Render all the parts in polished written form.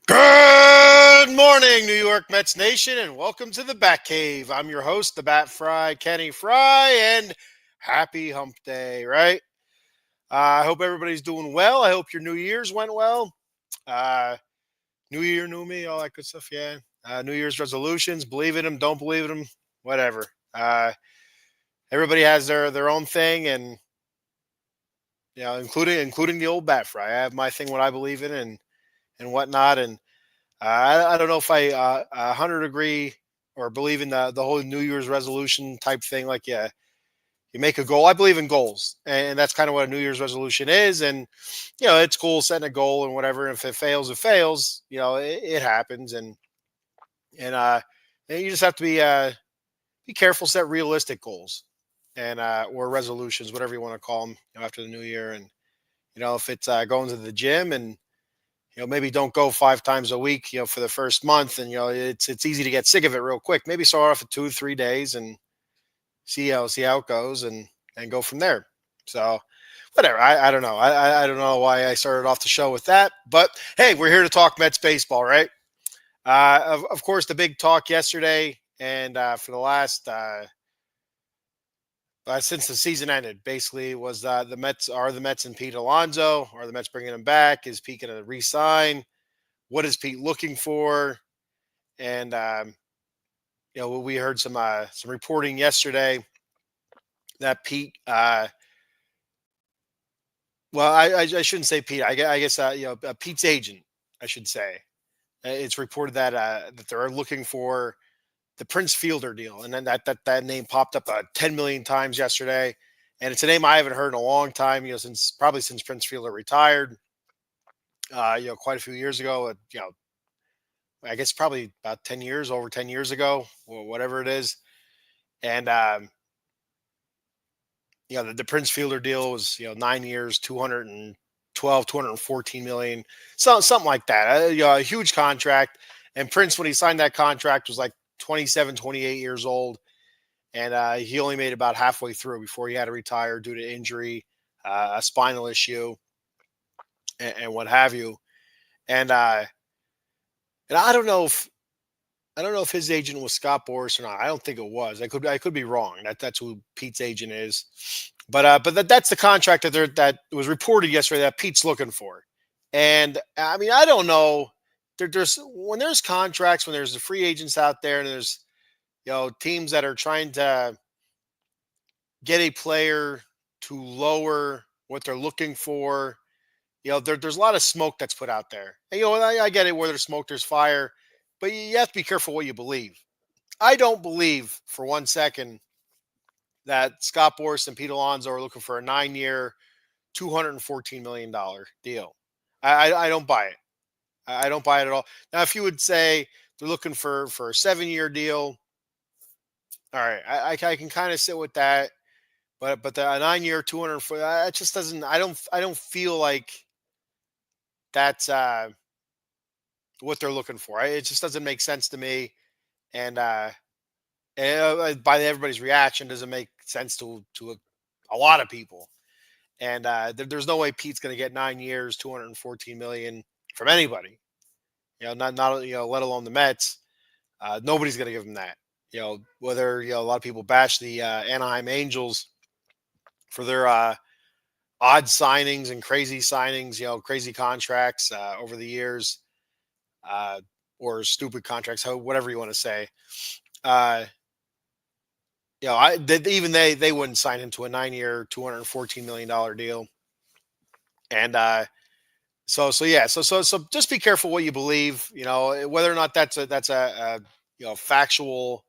Good morning, New York Mets Nation, and welcome to the Bat Cave. I'm your host, the Bat Fry, Kenny Fry, and happy Hump Day, right? I hope everybody's doing well. I hope your New Year's went well. Uh, New Year, new me, all that good stuff, yeah. New Year's resolutions, believe in them, don't believe in them, whatever. Uh, Everybody has their own thing, and including the old Bat Fry. I have my thing, what I believe in, and whatnot, and I don't know if I 100 agree or believe in the whole New Year's resolution type thing. Like, yeah, you make a goal. I believe in goals, and that's kind of what a New Year's resolution is. And it's cool setting a goal and whatever. And if it fails, it fails. It happens, and and you just have to be careful, set realistic goals and or resolutions, whatever you want to call them, after the new year. And if it's going to the gym and maybe don't go 5 times a week, for the first month, and it's easy to get sick of it real quick. Maybe start off at 2 3 days and see how it goes, and go from there. So whatever. I don't know. I don't know why I started off the show with that, but hey, we're here to talk Mets baseball, right? Of course, the big talk yesterday and for the last since the season ended, basically was the Mets and Pete Alonso. Are the Mets bringing him back? Is Pete going to re-sign? What is Pete looking for? And we heard some reporting yesterday that Pete. Well, I shouldn't say Pete. I guess Pete's agent, I should say. It's reported that they're looking for the Prince Fielder deal, and then that name popped up 10 million times yesterday, and it's a name I haven't heard in a long time. Since Prince Fielder retired. Quite a few years ago. I guess probably about 10 years, over 10 years ago, or whatever it is. And, the Prince Fielder deal was, 9 years, 214 million, something like that. A huge contract. And Prince, when he signed that contract, was like 27, 28 years old. And he only made about halfway through before he had to retire due to injury, a spinal issue, and what have you. And, and I don't know if his agent was Scott Boras or not. I don't think it was. I could be wrong. That's who Pete's agent is. But that's the contract that was reported yesterday that Pete's looking for. And I mean, I don't know. There's when there's contracts, when there's the free agents out there, and there's teams that are trying to get a player to lower what they're looking for. There's a lot of smoke that's put out there. And, I get it. Where there's smoke, there's fire, but you have to be careful what you believe. I don't believe for 1 second that Scott Boras and Pete Alonso are looking for a 9 year, $214 million deal. I don't buy it. I don't buy it at all. Now, if you would say they're looking for a 7 year deal, all right, I can kind of sit with that. But the 9 year, 200, that just doesn't. I don't feel like that's what they're looking for. It just doesn't make sense to me. And by everybody's reaction, doesn't make sense to a lot of people. And there's no way Pete's going to get 9 years, 214 million from anybody. Not let alone the Mets. Nobody's going to give him that. Whether a lot of people bash the Anaheim Angels for their odd signings and crazy signings, crazy contracts over the years, or stupid contracts, whatever you want to say. Uh, even they wouldn't sign him to a 9 year, $214 million deal. And so yeah, so just be careful what you believe. Whether or not that's a factual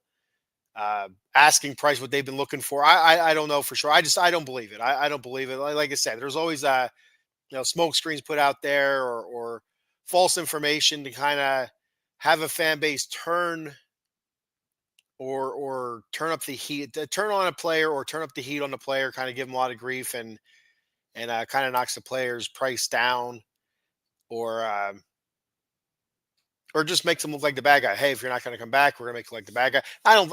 asking price, what they've been looking for. I don't know for sure. I don't believe it. I don't believe it. Like I said, there's always smoke screens put out there, or false information to kind of have a fan base or turn up the heat, turn on a player or turn up the heat on the player, kind of give them a lot of grief, and kind of knocks the player's price down, or or just makes them look like the bad guy. Hey, if you're not going to come back, we're going to make you like the bad guy. I don't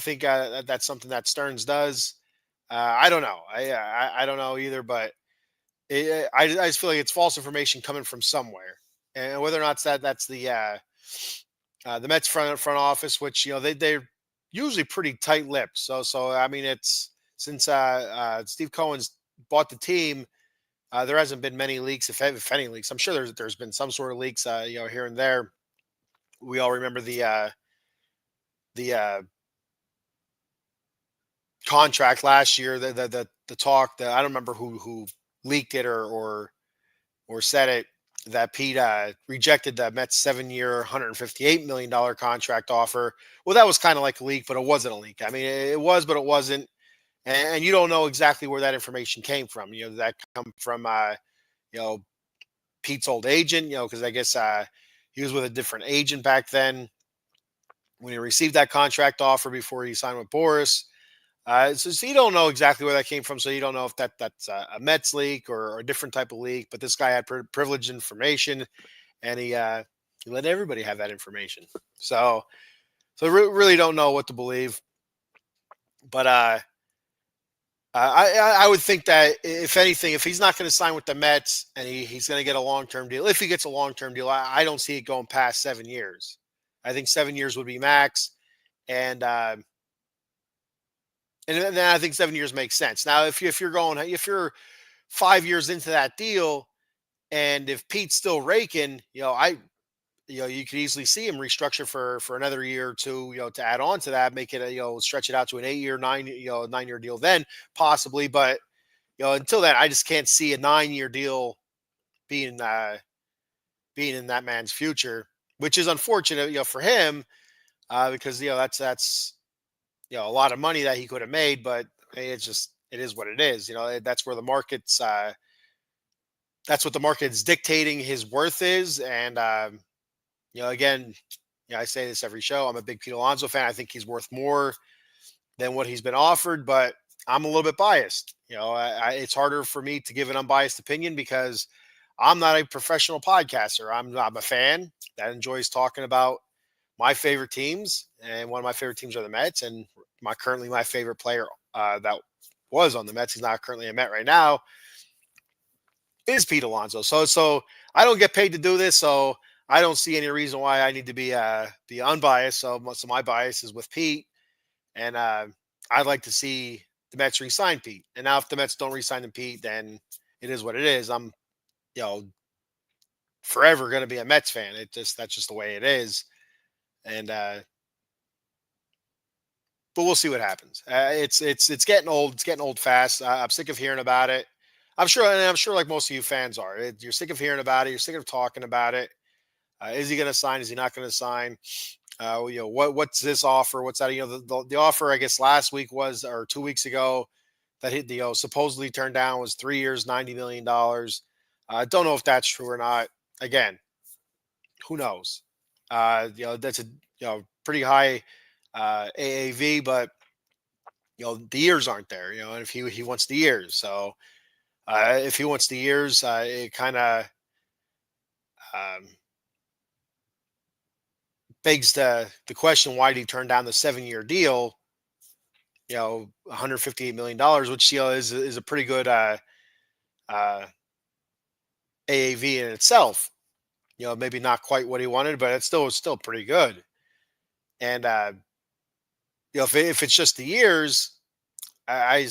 think that's something that Stearns does. I don't know. I don't know either, but I just feel like it's false information coming from somewhere, and whether or not that's the Mets front office, which they're usually pretty tight lipped. So I mean, it's since Steve Cohen's bought the team, there hasn't been many leaks, if any leaks. I'm sure there's been some sort of leaks, here and there. We all remember the contract last year, the talk that I don't remember who leaked it or said it, that Pete rejected the Mets 7 year, $158 million contract offer. Well, that was kind of like a leak, but it wasn't a leak. I mean, it was, but it wasn't. And you don't know exactly where that information came from. That come from you know Pete's old agent. Because I guess he was with a different agent back then when he received that contract offer before he signed with Boris. So you don't know exactly where that came from. So you don't know if that's a Mets leak or a different type of leak. But this guy had privileged information, and he let everybody have that information. So really don't know what to believe. But I would think that if anything, if he's not going to sign with the Mets and he's going to get a long term deal, if he gets a long term deal, I don't see it going past 7 years. I think 7 years would be max, and then I think 7 years makes sense. Now, if you're 5 years into that deal, and if Pete's still raking, you could easily see him restructure for another year or two, to add on to that, make it stretch it out to an 8 year, 9 year deal then possibly. But until then, I just can't see a 9 year deal being being in that man's future, which is unfortunate, for him, because that's a lot of money that he could have made, but it is what it is. That's where the market's that's what the market's dictating his worth is. And again, I say this every show. I'm a big Pete Alonso fan. I think he's worth more than what he's been offered, but I'm a little bit biased. It's harder for me to give an unbiased opinion because I'm not a professional podcaster. I'm a fan that enjoys talking about my favorite teams, and one of my favorite teams are the Mets. And currently my favorite player that was on the Mets, he's not currently a Met right now, is Pete Alonso. So I don't get paid to do this, so I don't see any reason why I need to be unbiased. So most of my bias is with Pete, and I'd like to see the Mets re-sign Pete. And now if the Mets don't re-sign him, Pete, then it is what it is. I'm you know forever going to be a Mets fan. That's just the way it is. And but we'll see what happens. It's getting old. It's getting old fast. I'm sick of hearing about it. I'm sure, like most of you fans are. You're sick of hearing about it. You're sick of talking about it. Is he going to sign? Is he not going to sign? What's this offer? What's that? The offer, I guess last week was, or 2 weeks ago, that he supposedly turned down was 3 years, $90 million. I don't know if that's true or not. Again, who knows? That's a pretty high AAV, but the years aren't there. And if he wants the years, so if he wants the years, it kind of um, begs the question: why did he turn down the 7 year deal? $158 million, which is a pretty good uh, AAV in itself. Maybe not quite what he wanted, but it's still pretty good. And if it's just the years, I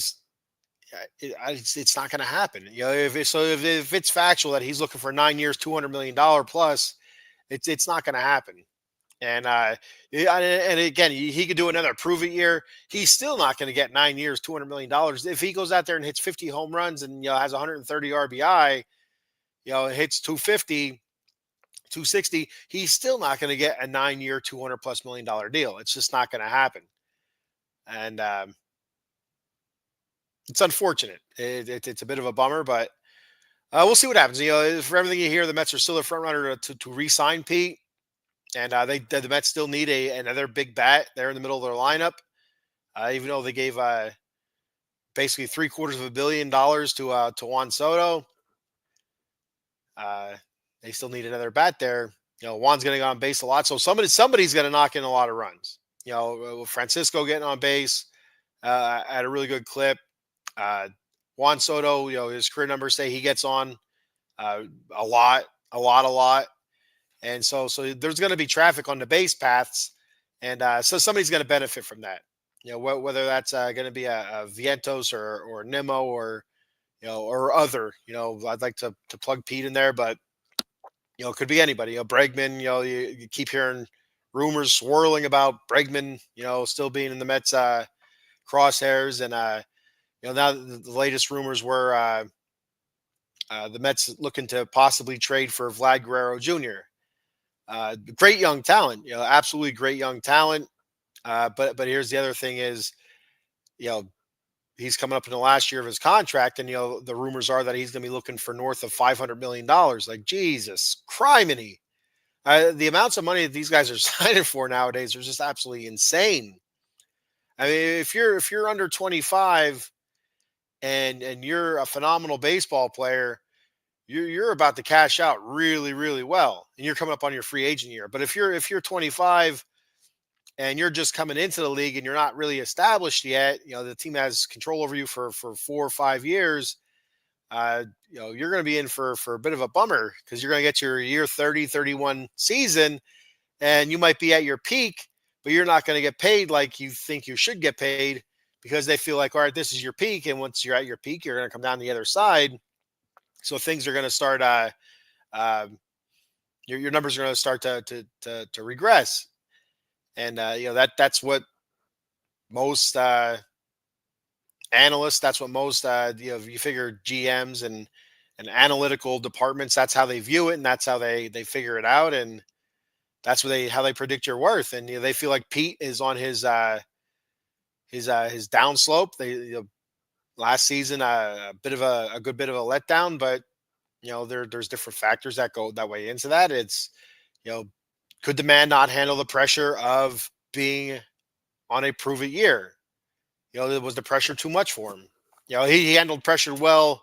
it's not going to happen. If it's factual that he's looking for 9 years, $200 million plus, it's not going to happen. And and again, he could do another prove it year. He's still not going to get 9 years, $200 million. If he goes out there and hits 50 home runs and has 130 RBI, hits 250, 260, he's still not going to get a 9 year, $200+ million deal. It's just not going to happen. And it's unfortunate. It's a bit of a bummer, but we'll see what happens. For everything you hear, the Mets are still a front runner to re-sign Pete. And the Mets still need another big bat there in the middle of their lineup, even though they gave basically $750 to Juan Soto. They still need another bat there. Juan's going to get on base a lot, so somebody's going to knock in a lot of runs. Francisco getting on base at a really good clip. Juan Soto, his career numbers say he gets on a lot. and so there's going to be traffic on the base paths, and so somebody's going to benefit from that. Whether that's going to be a Vientos or Nimmo or or other. I'd like to plug Pete in there, but it could be anybody. Bregman. You keep hearing rumors swirling about Bregman. Still being in the Mets crosshairs, and now the latest rumors were the Mets looking to possibly trade for Vlad Guerrero Jr. Great young talent. Absolutely great young talent. But here's the other thing is, you know, he's coming up in the last year of his contract, and the rumors are that he's going to be looking for north of $500 million. Like Jesus, criminy! The amounts of money that these guys are signing for nowadays are just absolutely insane. I mean, if you're under 25 and you're a phenomenal baseball player, you're about to cash out really, really well, and you're coming up on your free agent year. But if you're 25 and you're just coming into the league and you're not really established yet, the team has control over you for 4 or 5 years. You're going to be in for a bit of a bummer, because you're going to get your year 30, 31 season, and you might be at your peak, but you're not going to get paid like you think you should get paid, because they feel like, all right, this is your peak, and once you're at your peak, you're going to come down the other side. So things are going to start. Uh, your numbers are going to start to regress, and that's what most analysts. That's what most you figure GMs and analytical departments. That's how they view it, and that's how they figure it out, and that's how they predict your worth. And they feel like Pete is on his downslope. Last season a bit of a good bit of a letdown, but there's different factors that go that way into that. It's you know could the man not handle the pressure of being on a prove it year? Was the pressure too much for him? He handled pressure well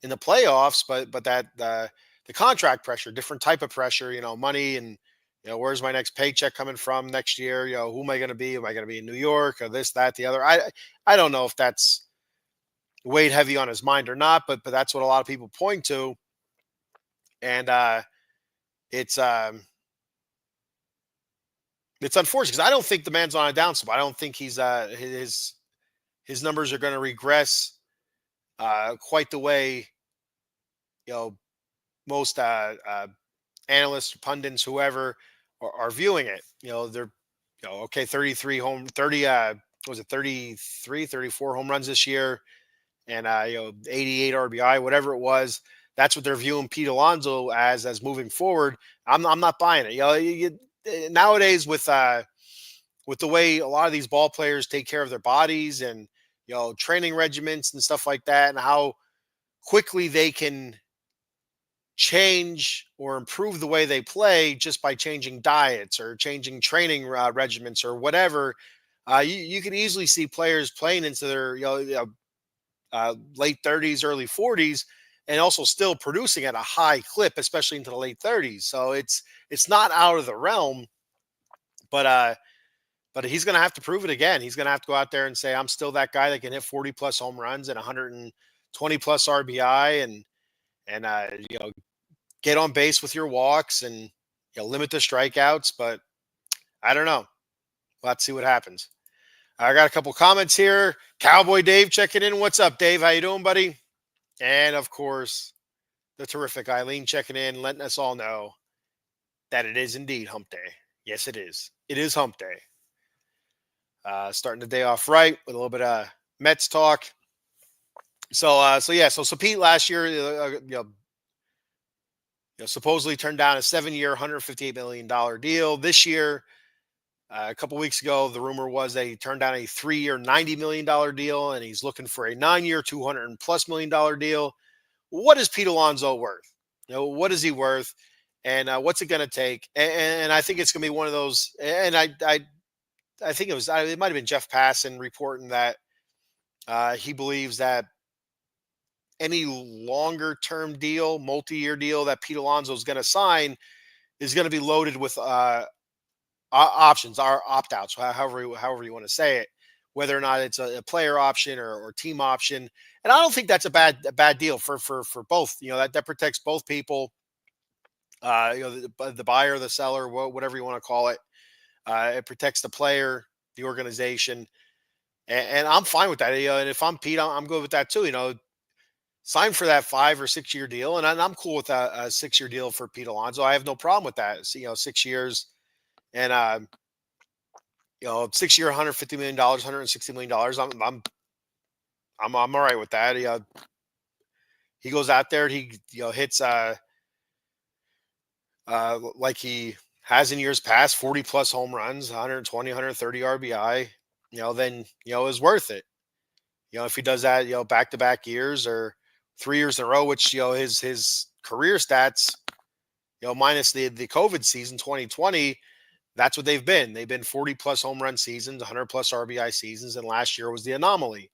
in the playoffs, but that the contract pressure, different type of pressure, money, and where's my next paycheck coming from next year? Who am I going to be? Am I going to be in New York or this, that, the other? I don't know if that's weighed heavy on his mind or not, but that's what a lot of people point to, and it's it's unfortunate, because I don't think the man's on a downslope. I don't think he's his numbers are going to regress quite the way most analysts, pundits, whoever are viewing it. They're okay, 30 was it 33, 34 home runs this year, and 88 RBI, whatever it was. That's what they're viewing Pete Alonso as moving forward. I'm not buying it. Nowadays with the way a lot of these ball players take care of their bodies, and training regiments and stuff like that, and how quickly they can change or improve the way they play just by changing diets or changing training regiments or whatever. You can easily see players playing into their late 30s, early 40s, and also still producing at a high clip, especially into the late 30s. So it's not out of the realm, but he's going to have to prove it again. He's going to have to go out there and say, I'm still that guy that can hit 40 plus home runs and 120 plus RBI, and get on base with your walks, and limit the strikeouts. But I don't know. We'll have to see what happens. I got a couple comments here. Cowboy Dave checking in. What's up, Dave? How you doing, buddy? And of course, the terrific Eileen checking in, letting us all know that it is indeed hump day. Yes, it is. It is hump day. Starting the day off right with a little bit of Mets talk. So Pete last year, supposedly turned down a 7-year, $158 million deal. This year, a couple weeks ago, the rumor was that he turned down a 3-year, $90 million deal, and he's looking for a 9-year, $200+ million deal. What is Pete Alonso worth? What is he worth? And what's it going to take? And I think it's going to be one of those. And I think it might have been Jeff Passan reporting that he believes that any longer term deal, multi-year deal that Pete Alonso is going to sign is going to be loaded with options, or opt-outs, however you want to say it, whether or not it's a player option or team option. And I don't think that's a bad deal for both. That protects both people. The buyer, the seller, whatever you want to call it. It protects the player, the organization, and I'm fine with that. And if I'm Pete, I'm good with that too. Sign for that 5 or 6 year deal, and I'm cool with a 6 year deal for Pete Alonso. I have no problem with that. So, 6 years, and 6 year, $150 million, $160 million. I'm all right with that. He goes out there, he hits like he has in years past, 40 plus home runs, 120, 130 RBI. Then is worth it. If he does that, back to back years or 3 years in a row, which his career stats, minus the COVID season 2020, that's what they've been. They've been 40 plus home run seasons, 100 plus RBI seasons, and last year was the anomaly.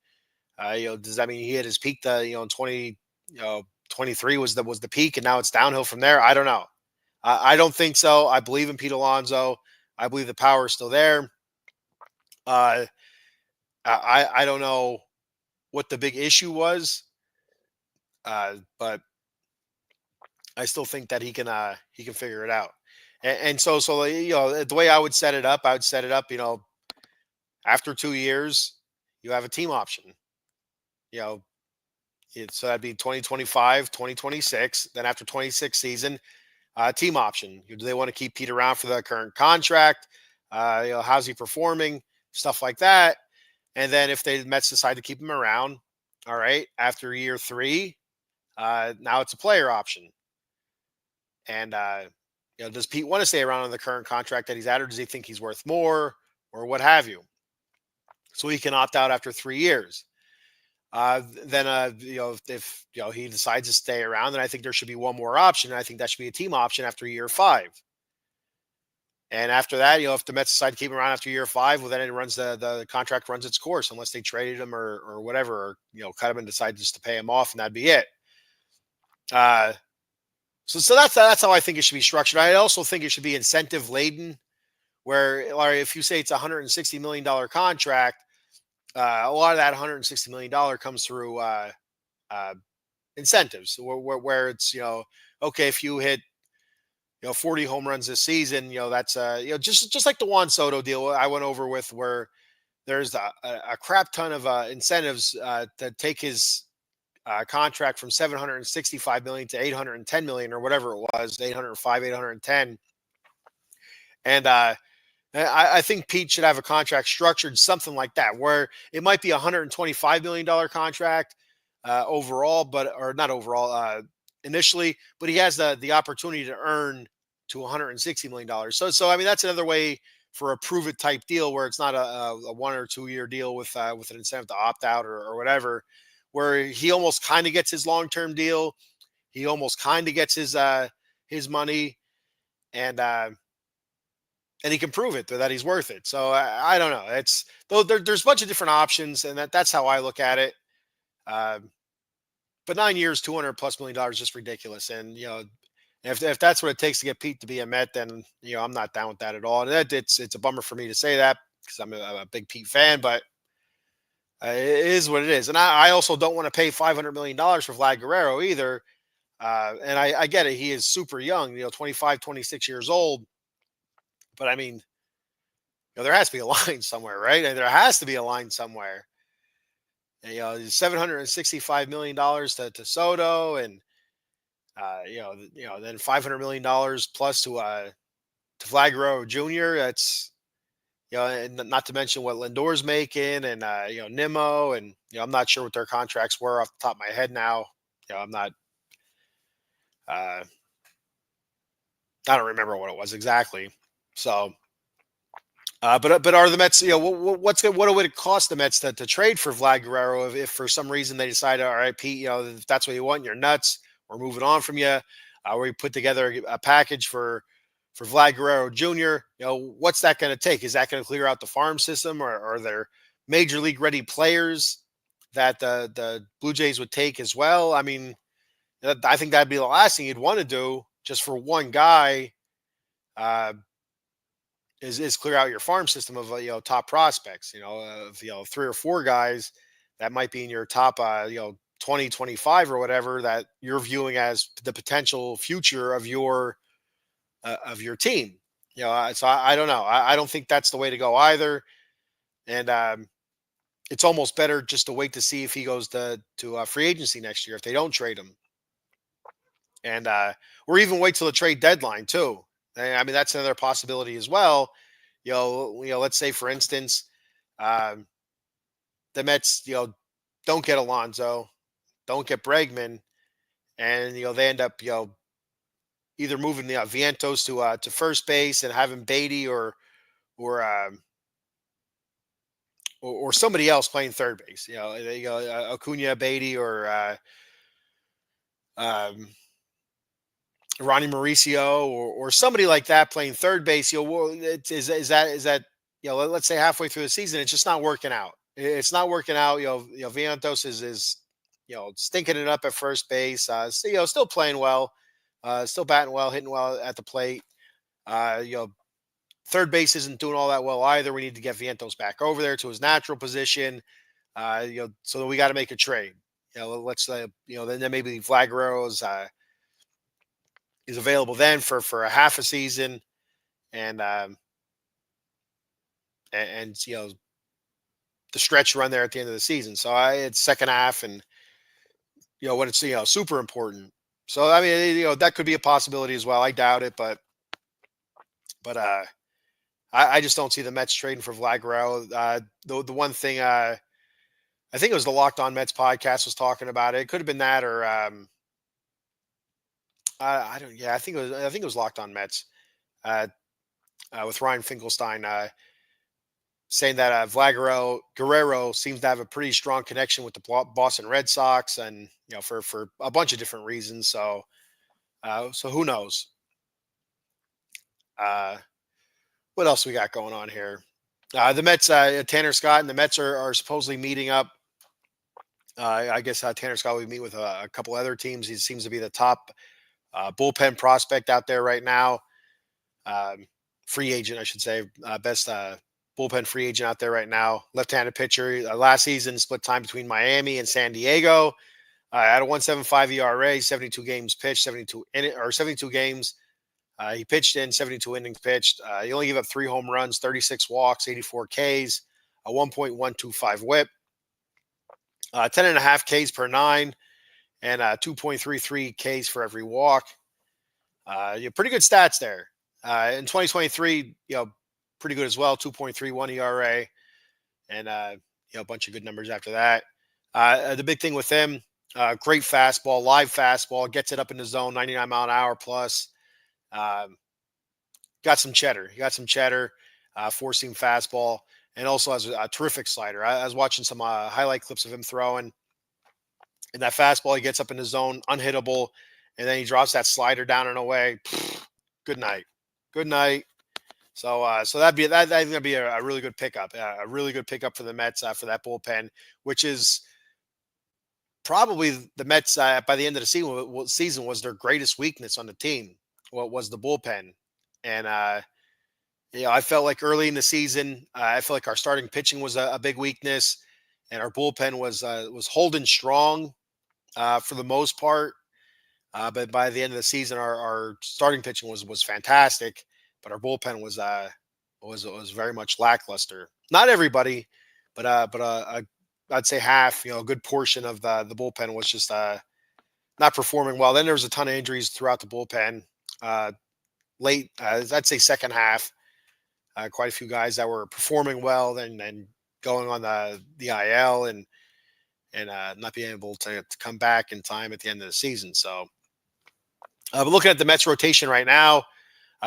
Does that mean he hit his peak? In 23 was the peak, and now it's downhill from there? I don't know. I don't think so. I believe in Pete Alonso. I believe the power is still there. Uh, I don't know what the big issue was, but I still think that he can figure it out. And so the way I would set it up, I would set it up. After 2 years, you have a team option. You know, so that'd be 2025, 2026. Then after 26 season, team option. Do they want to keep Pete around for the current contract? How's he performing? Stuff like that. And then if the Mets decide to keep him around, all right, after year 3, now it's a player option. And does Pete want to stay around on the current contract that he's at, or does he think he's worth more, or what have you? So he can opt out after 3 years. Then if he decides to stay around, then I think there should be one more option. I think that should be a team option after year 5. And after that, if the Mets decide to keep him around after year 5, well, then it runs the contract runs its course, unless they traded him or whatever, or cut him and decide just to pay him off, and that'd be it. So that's how I think it should be structured. I also think it should be incentive laden, where, Larry, if you say it's a $160 million contract, a lot of that $160 million comes through uh, incentives, where it's okay, if you hit 40 home runs this season, that's just like the Juan Soto deal I went over with, where there's a crap ton of incentives to take his contract from 765 million to 810 million, or whatever it was, 805, 810. And I think Pete should have a contract structured something like that, where it might be a $125 million contract overall, or not overall, initially, but he has the opportunity to earn to $160 million. So I mean, that's another way for a prove it type deal, where it's not a 1 or 2 year deal with an incentive to opt out or whatever, where he almost kind of gets his long term deal, he almost kind of gets his money, and he can prove it that he's worth it. So I don't know. It's though there's a bunch of different options, and that's how I look at it. Um, but 9 years, $200+ million is just ridiculous. And if that's what it takes to get Pete to be a Met, then I'm not down with that at all. And it's a bummer for me to say that, because I'm a big Pete fan, but it is what it is. And I also don't want to pay $500 million for Vlad Guerrero either. And I get it; he is super young, 25, 26 years old. But I mean, there has to be a line somewhere, right? And there has to be a line somewhere. And, $765 million to Soto, and then $500 million plus to Vlad Guerrero Jr. That's and not to mention what Lindor's making, and Nimmo, and I'm not sure what their contracts were off the top of my head now. I'm not. I don't remember what it was exactly. So. But are the Mets? What would it cost the Mets to trade for Vlad Guerrero if for some reason they decide, all right, Pete, if that's what you want, you're nuts, we're moving on from you. We put together a package for Vlad Guerrero Jr. What's that going to take? Is that going to clear out the farm system, or are there major league ready players that the Blue Jays would take as well? I mean, I think that'd be the last thing you'd want to do, just for one guy. Is clear out your farm system of top prospects, of 3 or 4 guys that might be in your top 20, 25 or whatever, that you're viewing as the potential future of your of your team. So I don't know. I don't think that's the way to go either. And it's almost better just to wait to see if he goes to free agency next year if they don't trade him, and or even wait till the trade deadline too. I mean, that's another possibility as well. Let's say for instance, um, the Mets, don't get Alonso, don't get Bregman, and they end up, either moving the Vientos to first base and having Beatty or or somebody else playing third base. Acuna, Beatty, or um, Ronnie Mauricio, or somebody like that playing third base. Is that let's say halfway through the season, it's just not working out. It's not working out. Vientos is stinking it up at first base. Still playing well, still batting well, hitting well at the plate. Uh, you know, Third base isn't doing all that well either. We need to get Vientos back over there to his natural position. So we got to make a trade. Let's then maybe Vlad is available then for a half a season, and the stretch run there at the end of the season. So it's second half, and when it's super important. So I mean, that could be a possibility as well. I doubt it, but I just don't see the Mets trading for Vlad Guerrero. The one thing I think it was the Locked On Mets podcast was talking about it. It could have been that, or I don't. Yeah, I think it was Locked On Mets uh, with Ryan Finkelstein saying that Vlad Guerrero seems to have a pretty strong connection with the Boston Red Sox, and for a bunch of different reasons. So who knows? Uh, what else we got going on here? The Mets, Tanner Scott and the Mets are supposedly meeting up. I guess Tanner Scott will meet with a couple other teams. He seems to be the top bullpen prospect out there right now. Um, Free agent, I should say, best bullpen free agent out there right now. Left-handed pitcher. Last season, split time between Miami and San Diego. At a 1.75 ERA, 72 games pitched, 72 games. He pitched in 72 innings pitched. He only gave up 3 home runs, 36 walks, 84 Ks, a 1.125 WHIP, 10.5 Ks per 9, and 2.33 Ks for every walk. Pretty good stats there. In 2023, pretty good as well. 2.31 ERA, and a bunch of good numbers after that. The big thing with him, great fastball, live fastball, gets it up in the zone, 99 mile an hour plus. Got some cheddar. He got some cheddar, four-seam fastball, and also has a terrific slider. I was watching some highlight clips of him throwing, and that fastball, he gets up in the zone, unhittable, and then he drops that slider down and away. Good night. Good night. So that's gonna be a really good pickup, a really good pickup for the Mets for that bullpen, which is probably the Mets by the end of the season was their greatest weakness on the team. What was the bullpen, and I felt like early in the season, I felt like our starting pitching was a big weakness, and our bullpen was holding strong for the most part. But by the end of the season, our starting pitching was fantastic, but our bullpen was very much lackluster. Not everybody, but I'd say half. A good portion of the bullpen was just not performing well. Then there was a ton of injuries throughout the bullpen. Late, I'd say second half, quite a few guys that were performing well, then going on the IL and not being able to come back in time at the end of the season. So, but looking at the Mets rotation right now,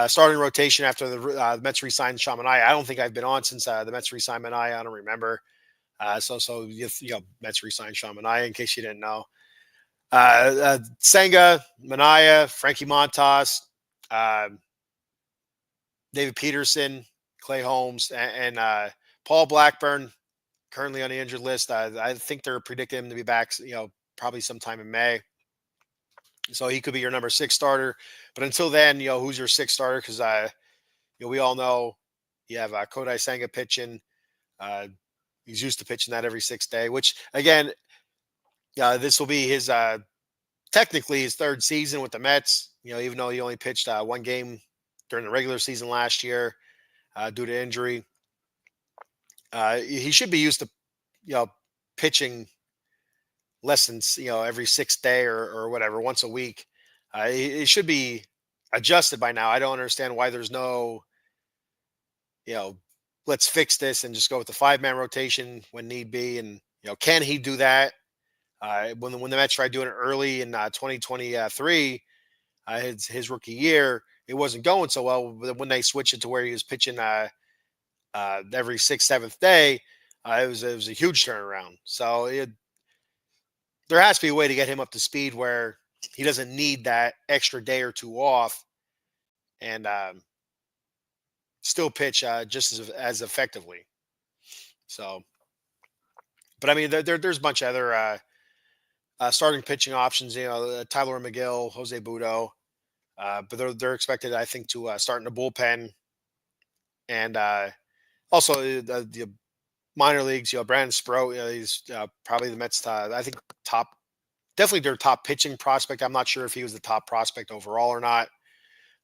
starting rotation after the Mets re-signed Manaea. I don't think I've been on since the Mets re-signed Manaea. I don't remember. Mets re-signed Manaea, in case you didn't know. Senga, Manaea, Frankie Montas, David Peterson, Clay Holmes, and Paul Blackburn, currently on the injured list. I think they're predicting him to be back, probably sometime in May. So he could be your number 6 starter. But until then, who's your 6th starter? Because we all know you have Kodai Senga pitching. He's used to pitching that every 6th day, which again, this will be his technically his 3rd season with the Mets. Even though he only pitched 1 game during the regular season last year due to injury. He should be used to pitching less than every sixth day or whatever, once a week. It should be adjusted by now. I don't understand why there's no you know let's fix this and just go with the 5-man rotation when need be. And can he do that? When the Mets tried doing it early in 2023, his rookie year, it wasn't going so well. But when they switched it to where he was pitching every sixth, seventh day, it was a huge turnaround. So there has to be a way to get him up to speed where he doesn't need that extra day or two off and still pitch just as effectively. So, but I mean, there's a bunch of other starting pitching options. Tyler McGill, Jose Budo, but they're expected, I think, to start in the bullpen, and also the minor leagues. Brandon Sproat, he's probably the Mets. I think definitely their top pitching prospect. I'm not sure if he was the top prospect overall or not,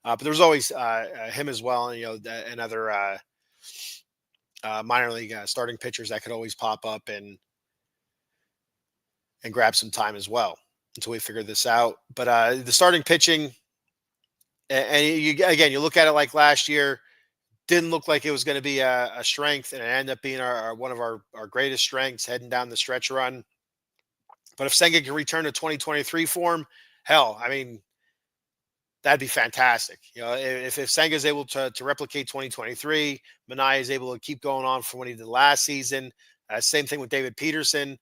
but there's always him as well, and other minor league starting pitchers that could always pop up and grab some time as well until we figure this out. But the starting pitching, and you look at it like last year, didn't look like it was going to be a strength, and it ended up being one of our greatest strengths heading down the stretch run. But if Senga can return to 2023 form, hell, I mean, that'd be fantastic. If Senga is able to replicate 2023, Minaya is able to keep going on from what he did last season. Same thing with David Peterson.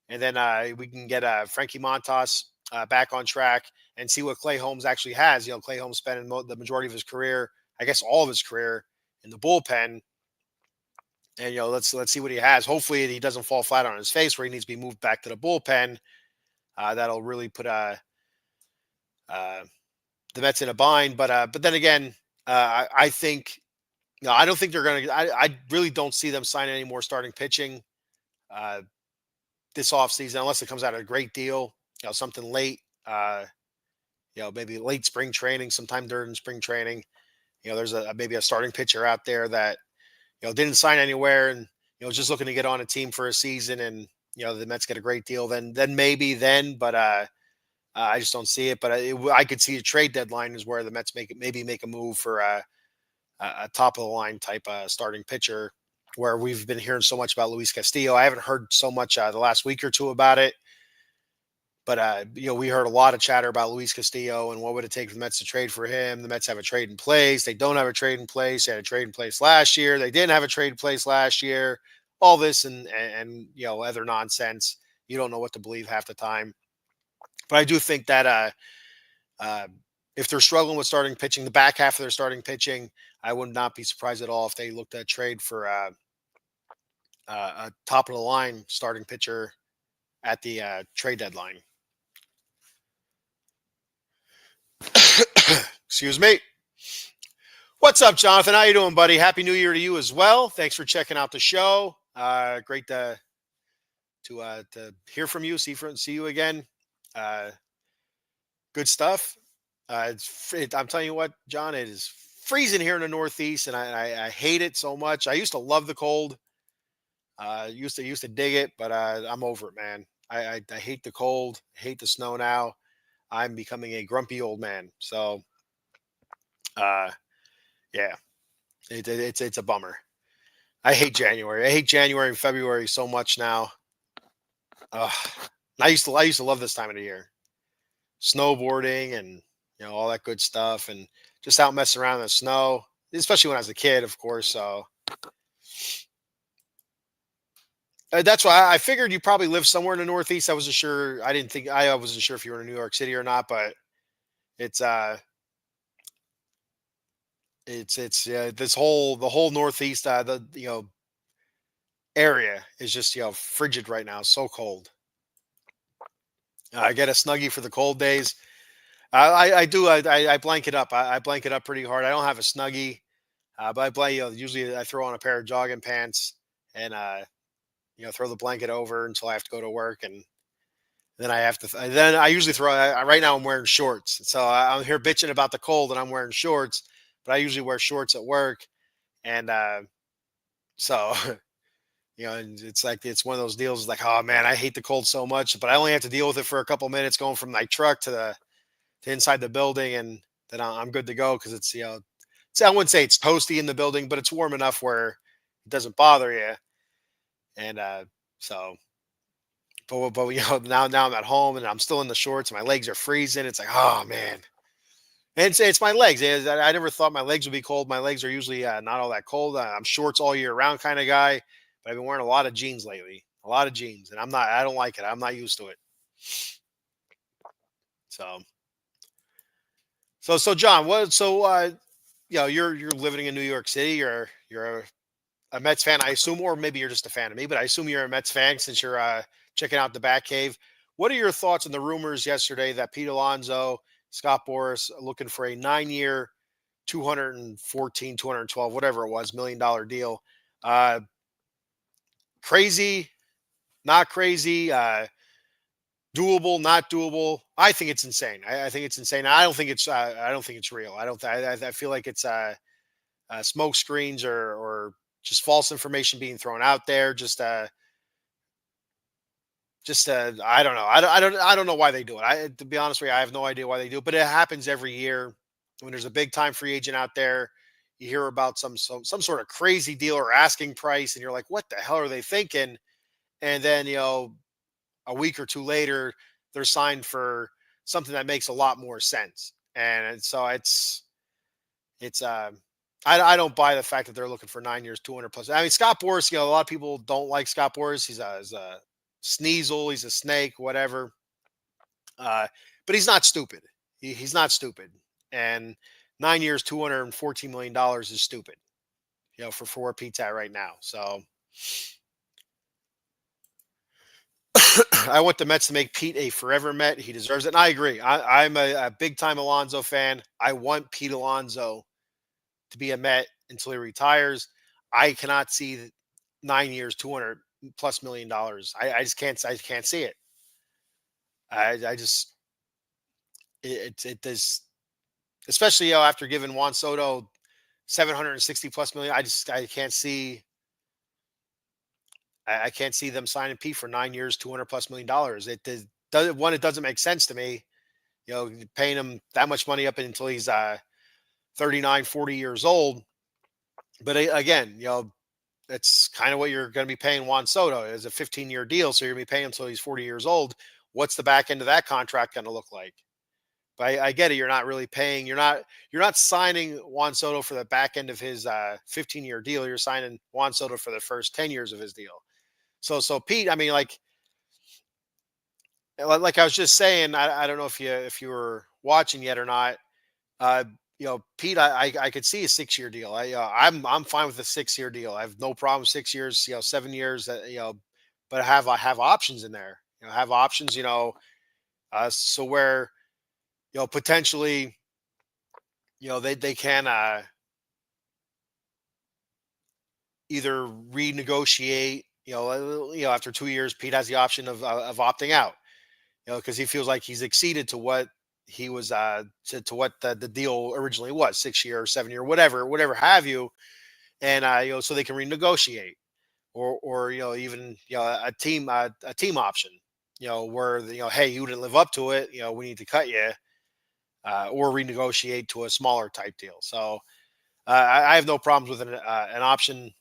And then we can get Frankie Montas back on track and see what Clay Holmes actually has. Clay Holmes spent the majority of his career, I guess all of his career, in the bullpen. And let's see what he has. Hopefully he doesn't fall flat on his face where he needs to be moved back to the bullpen. That'll really put the Mets in a bind. But then again, I think I don't think they're going to. I really don't see them signing any more starting pitching this offseason unless it comes out of a great deal. Something late. Maybe late spring training, sometime during spring training. There's maybe a starting pitcher out there that didn't sign anywhere and just looking to get on a team for a season, and the Mets get a great deal. Then maybe then, but I just don't see it. But I could see a trade deadline is where the Mets make a move for a top of the line type starting pitcher. Where we've been hearing so much about Luis Castillo, I haven't heard so much the last week or two about it. But we heard a lot of chatter about Luis Castillo and what would it take for the Mets to trade for him. The Mets have a trade in place. They don't have a trade in place. They had a trade in place last year. They didn't have a trade in place last year. All this and other nonsense. You don't know what to believe half the time. But I do think that if they're struggling with starting pitching, the back half of their starting pitching, I would not be surprised at all if they looked at trade for a top of the line starting pitcher at the trade deadline. Excuse me. What's up, Jonathan? How you doing, buddy? Happy New Year to you as well. Thanks for checking out the show. Great to hear from you, see you again. Good stuff. I'm telling you what, John, it is freezing here in the Northeast, and I hate it so much. I used to love the cold. Used to dig it, but I'm over it, man. I hate the cold. Hate the snow now. I'm becoming a grumpy old man. So, yeah, it's a bummer. I hate January. I hate January and February so much now. I used to love this time of the year, snowboarding and all that good stuff, and just out messing around in the snow, especially when I was a kid, of course. So that's why I figured you probably live somewhere in the Northeast. I wasn't sure. I wasn't sure if you were in New York City or not, but it's the whole Northeast, area is just frigid right now. So cold. I get a Snuggie for the cold days. I do. I blanket up. I blanket up pretty hard. I don't have a Snuggie, but usually I throw on a pair of jogging pants and throw the blanket over until I have to go to work, and then I have to. Then I usually throw. Right now I'm wearing shorts, so I'm here bitching about the cold, and I'm wearing shorts. but I usually wear shorts at work, and so and it's like it's one of those deals. Like, oh man, I hate the cold so much, but I only have to deal with it for a couple minutes going from my truck to inside the building, and then I'm good to go because it's I wouldn't say it's toasty in the building, but it's warm enough where it doesn't bother you. And so, but now I'm at home and I'm still in the shorts and my legs are freezing. It's like, oh man. And it's my legs. I never thought my legs would be cold. My legs are usually not all that cold. I'm shorts all year round kind of guy, but I've been wearing a lot of jeans lately, a lot of jeans, and I don't like it. I'm not used to it. So, so John, you're living in New York City. You're a Mets fan, I assume, or maybe you're just a fan of me, but I assume you're a Mets fan since you're checking out the Batcave. What are your thoughts on the rumors yesterday that Pete Alonso, Scott Boras are looking for a 9 year, 214, 212, whatever it was, $1 million deal? Uh, Crazy, not crazy, doable, not doable. I think it's insane. I think it's insane. I don't think it's real. I don't. I feel like it's smoke screens or just false information being thrown out there. I don't know. I don't know why they do it. To be honest with you, I have no idea why they do it, but it happens every year when there's a big time free agent out there. You hear about some sort of crazy deal or asking price, and you're like, what the hell are they thinking? And then a week or two later, they're signed for something that makes a lot more sense. And so it's I don't buy the fact that they're looking for 9 years, 200 plus. I mean, Scott Boras, a lot of people don't like Scott Boras. He's a sneasel, he's a snake, whatever. But he's not stupid. He's not stupid. And 9 years, $214 million is stupid, for where Pete's at right now. So I want the Mets to make Pete a forever Met. He deserves it. And I agree. I'm a big time Alonso fan. I want Pete Alonso to be a Met until he retires. I cannot see 9 years, 200 plus $1 million. I just can't. I can't see it. I just it does, especially after giving Juan Soto 760 plus million. I can't see. I can't see them signing Pete for 9 years, 200 plus $1 million. It doesn't make sense to me. Paying him that much money up until he's 39, 40 years old. But again, that's kind of what you're going to be paying Juan Soto as a 15-year deal. So you're going to be paying him until he's 40 years old. What's the back end of that contract going to look like? But I get it. You're not really paying. You're not signing Juan Soto for the back end of his 15-year deal. You're signing Juan Soto for the first 10 years of his deal. So Pete, I mean, like I was just saying, I don't know if you were watching yet or not. Uh, Pete, I could see a 6 year deal. I'm fine with a 6 year deal. I have no problem with 6 years, 7 years. But I have options in there. Have options. So where potentially they can either renegotiate. After 2 years, Pete has the option of opting out. Because he feels like he's exceeded to what he was to what the deal originally was, 6 year, 7 year, whatever have you, and so they can renegotiate, or even a team option, where hey, you didn't live up to it, we need to cut you, or renegotiate to a smaller type deal. So I have no problems with an option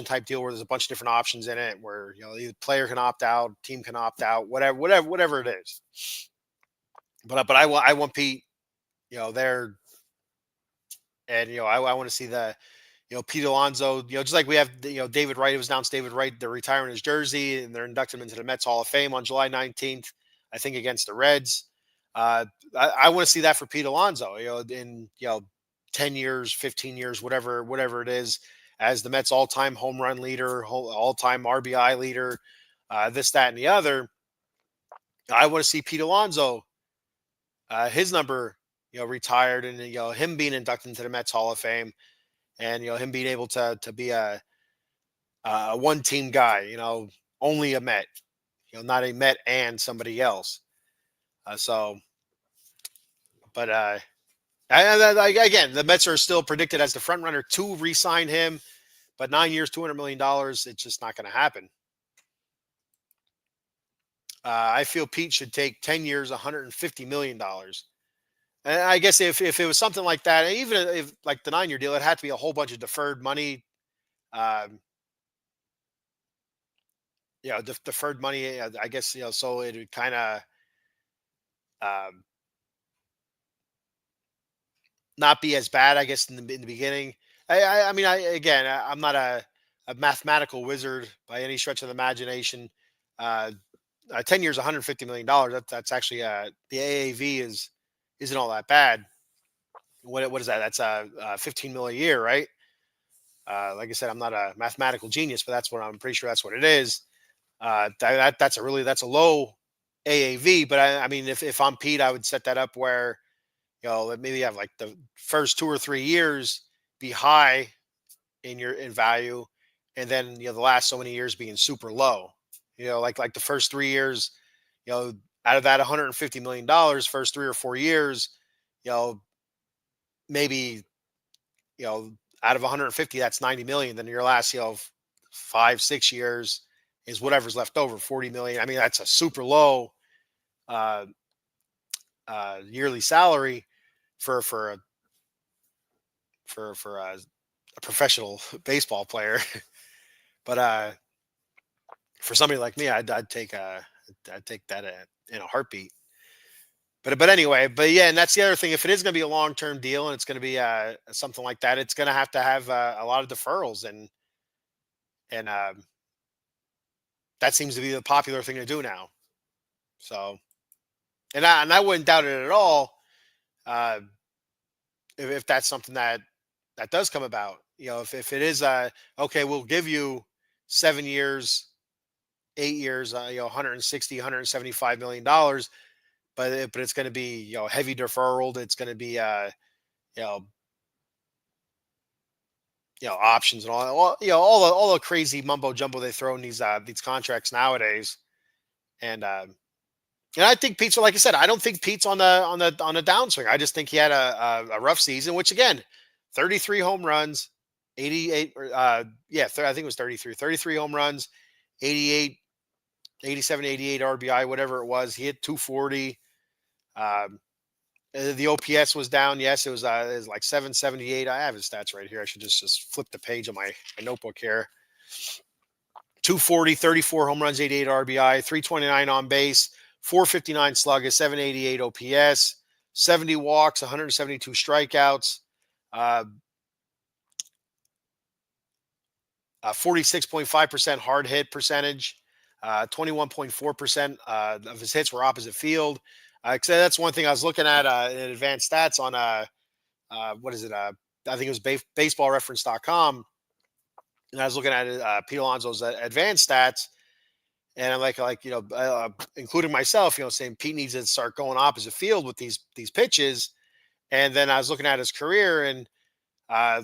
type deal where there's a bunch of different options in it, where the player can opt out, team can opt out, whatever it is. But I want Pete, there, and I want to see the Pete Alonso, just like we have David Wright. It was announced David Wright, they're retiring his jersey and they're inducting him into the Mets Hall of Fame on July 19th, I think, against the Reds. I want to see that for Pete Alonso, in 10 years, 15 years, whatever it is, as the Mets all-time home run leader, all-time RBI leader, this, that, and the other. I want to see Pete Alonso, his number, retired, and him being inducted into the Mets Hall of Fame, and him being able to be a one team guy, only a Met, not a Met and somebody else. So, but Again, the Mets are still predicted as the front runner to re-sign him, but 9 years, $200 million, it's just not going to happen. I feel Pete should take 10 years, $150 million. And I guess if it was something like that, even if like the 9 year deal, it had to be a whole bunch of deferred money. Um, deferred money. I guess so it would kind of um, not be as bad. I guess in the beginning. I mean, I'm not a mathematical wizard by any stretch of the imagination. Uh, 10 years, $150 million. That's actually the AAV isn't all that bad. What is that? That's 15 million a year, right? Like I said, I'm not a mathematical genius, but that's what I'm pretty sure that's what it is. That's a low AAV, but I mean, if I'm Pete, I would set that up where maybe have like the first 2 or 3 years be high in value, and then the last so many years being super low. Like the first 3 years, out of that $150 million, first 3 or 4 years, you know, maybe you know out of 150, that's 90 million. Then your last 5 6 years is whatever's left over, 40 million. I mean, that's a super low uh, yearly salary for a professional baseball player. But for somebody like me, I'd take that in a heartbeat. But anyway, but yeah, and that's the other thing. If it is going to be a long term deal and it's going to be something like that, it's going to have a lot of deferrals, and that seems to be the popular thing to do now. So, and I wouldn't doubt it at all uh, if that's something that does come about. If it is okay, we'll give you 7 years, 8 years, 160, $175 million, but it's going to be heavy deferral. It's going to be you know options and all the crazy mumbo jumbo they throw in these contracts nowadays. And I think Pete's, like I said, I don't think Pete's on the downswing. I just think he had a rough season, which again, 33 home runs, 88 I think it was 33 home runs, 88, 87, 88 RBI, whatever it was. He hit 240. Um, the OPS was down. Yes, it was like 778. I have his stats right here. I should just flip the page on my notebook here. 240, 34 home runs, 88 RBI, 329 on base, 459 slugger, 788 OPS, 70 walks, 172 strikeouts, uh, 46.5% hard hit percentage, 21.4% of his hits were opposite field. So that's one thing I was looking at in advanced stats on what is it? I think it was baseballreference.com. And I was looking at Pete Alonso's advanced stats, and I'm like including myself, saying Pete needs to start going opposite field with these pitches. And then I was looking at his career, and uh,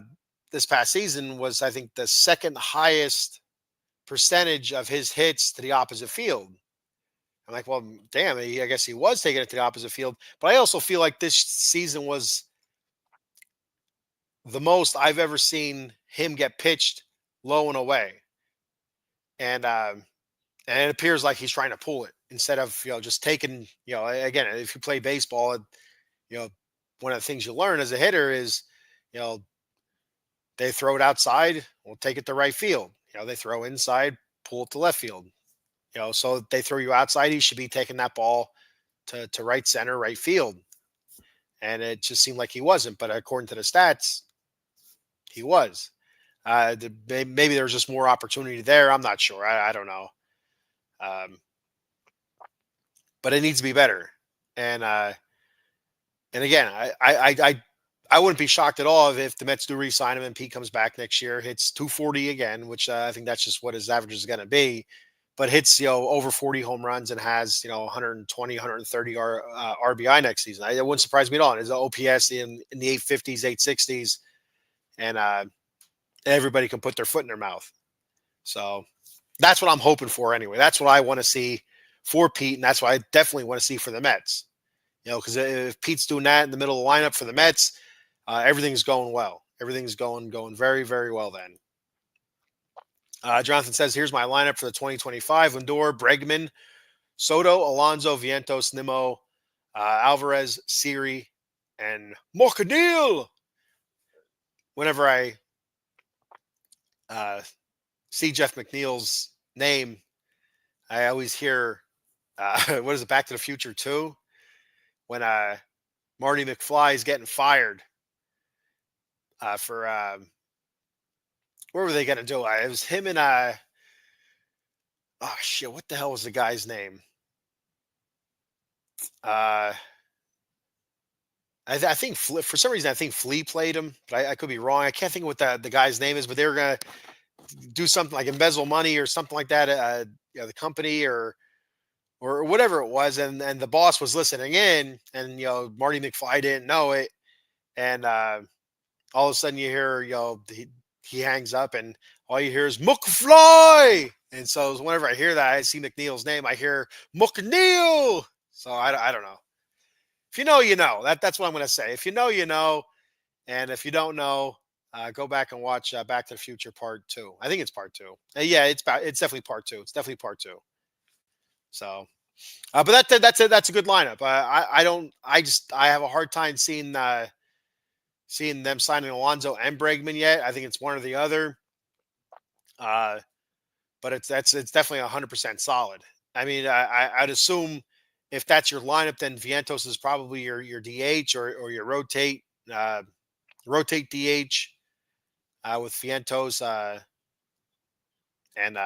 this past season was, I think, the second highest percentage of his hits to the opposite field. I'm like, well, damn, I guess he was taking it to the opposite field. But I also feel like this season was the most I've ever seen him get pitched low and away. And it appears like he's trying to pull it instead of just taking, again, if you play baseball, you know one of the things you learn as a hitter is you know they throw it outside, we'll take it to right field. They throw inside, pull it to left field. So they throw you outside, he should be taking that ball to right center, right field. And it just seemed like he wasn't, but according to the stats, he was. Maybe there was just more opportunity there, I'm not sure. I don't know. um, but it needs to be better. And again, I wouldn't be shocked at all if the Mets do re-sign him and Pete comes back next year, hits 240 again, which I think that's just what his average is going to be. But hits over 40 home runs and has 120, 130 RBI next season. It wouldn't surprise me at all. His OPS in the 850s, 860s, and everybody can put their foot in their mouth. So that's what I'm hoping for anyway. That's what I want to see for Pete, and that's what I definitely want to see for the Mets. Because if Pete's doing that in the middle of the lineup for the Mets, everything's going well. Everything's going very very well. Then Jonathan says, "Here's my lineup for the 2025: Lindor, Bregman, Soto, Alonso, Vientos, Nimmo, Alvarez, Siri, and McNeil." Whenever I uh, see Jeff McNeil's name, I always hear, what is it, Back to the Future 2? When Marty McFly is getting fired for, what were they going to do? It was him and, oh shit, what the hell was the guy's name? Uh, I think for some reason I think Flea played him, but I could be wrong. I can't think of what the guy's name is, but they were gonna do something like embezzle money or something like that. The company or whatever it was, and the boss was listening in, and Marty McFly didn't know it, and all of a sudden you hear he hangs up, and all you hear is McFly, and so whenever I hear that, I see McNeil's name, I hear McNeil. So I don't know. If you know, you know. That's what I'm going to say. If you know, you know. And if you don't know, go back and watch Back to the Future Part 2. I think it's Part 2. Yeah, it's definitely Part 2. It's definitely Part 2. So, but that's a good lineup. I have a hard time seeing them signing Alonso and Bregman yet. I think it's one or the other. Uh, but it's definitely 100% solid. I mean, I'd assume if that's your lineup, then Vientos is probably your DH or your rotate DH with Vientos and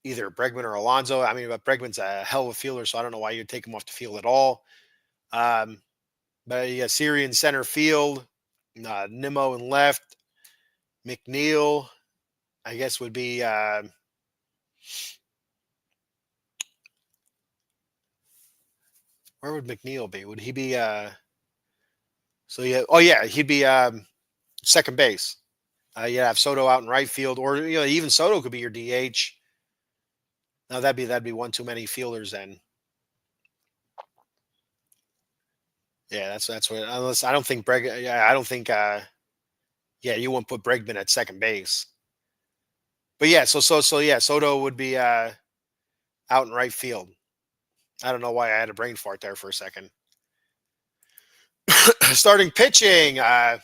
either Bregman or Alonso. I mean, but Bregman's a hell of a fielder, so I don't know why you'd take him off the field at all. Um, but yeah, Siri in center field, Nimmo in left, McNeil, I guess would be. Where would McNeil be? Would he be? So yeah, oh yeah, he'd be second base. You have Soto out in right field, or even Soto could be your DH. Now that'd be one too many fielders then. Yeah, that's what. Unless I don't think Yeah, I don't think. Yeah, you won't put Bregman at second base. But yeah, so yeah, Soto would be out in right field. I don't know why I had a brain fart there for a second. Starting pitching, Dylan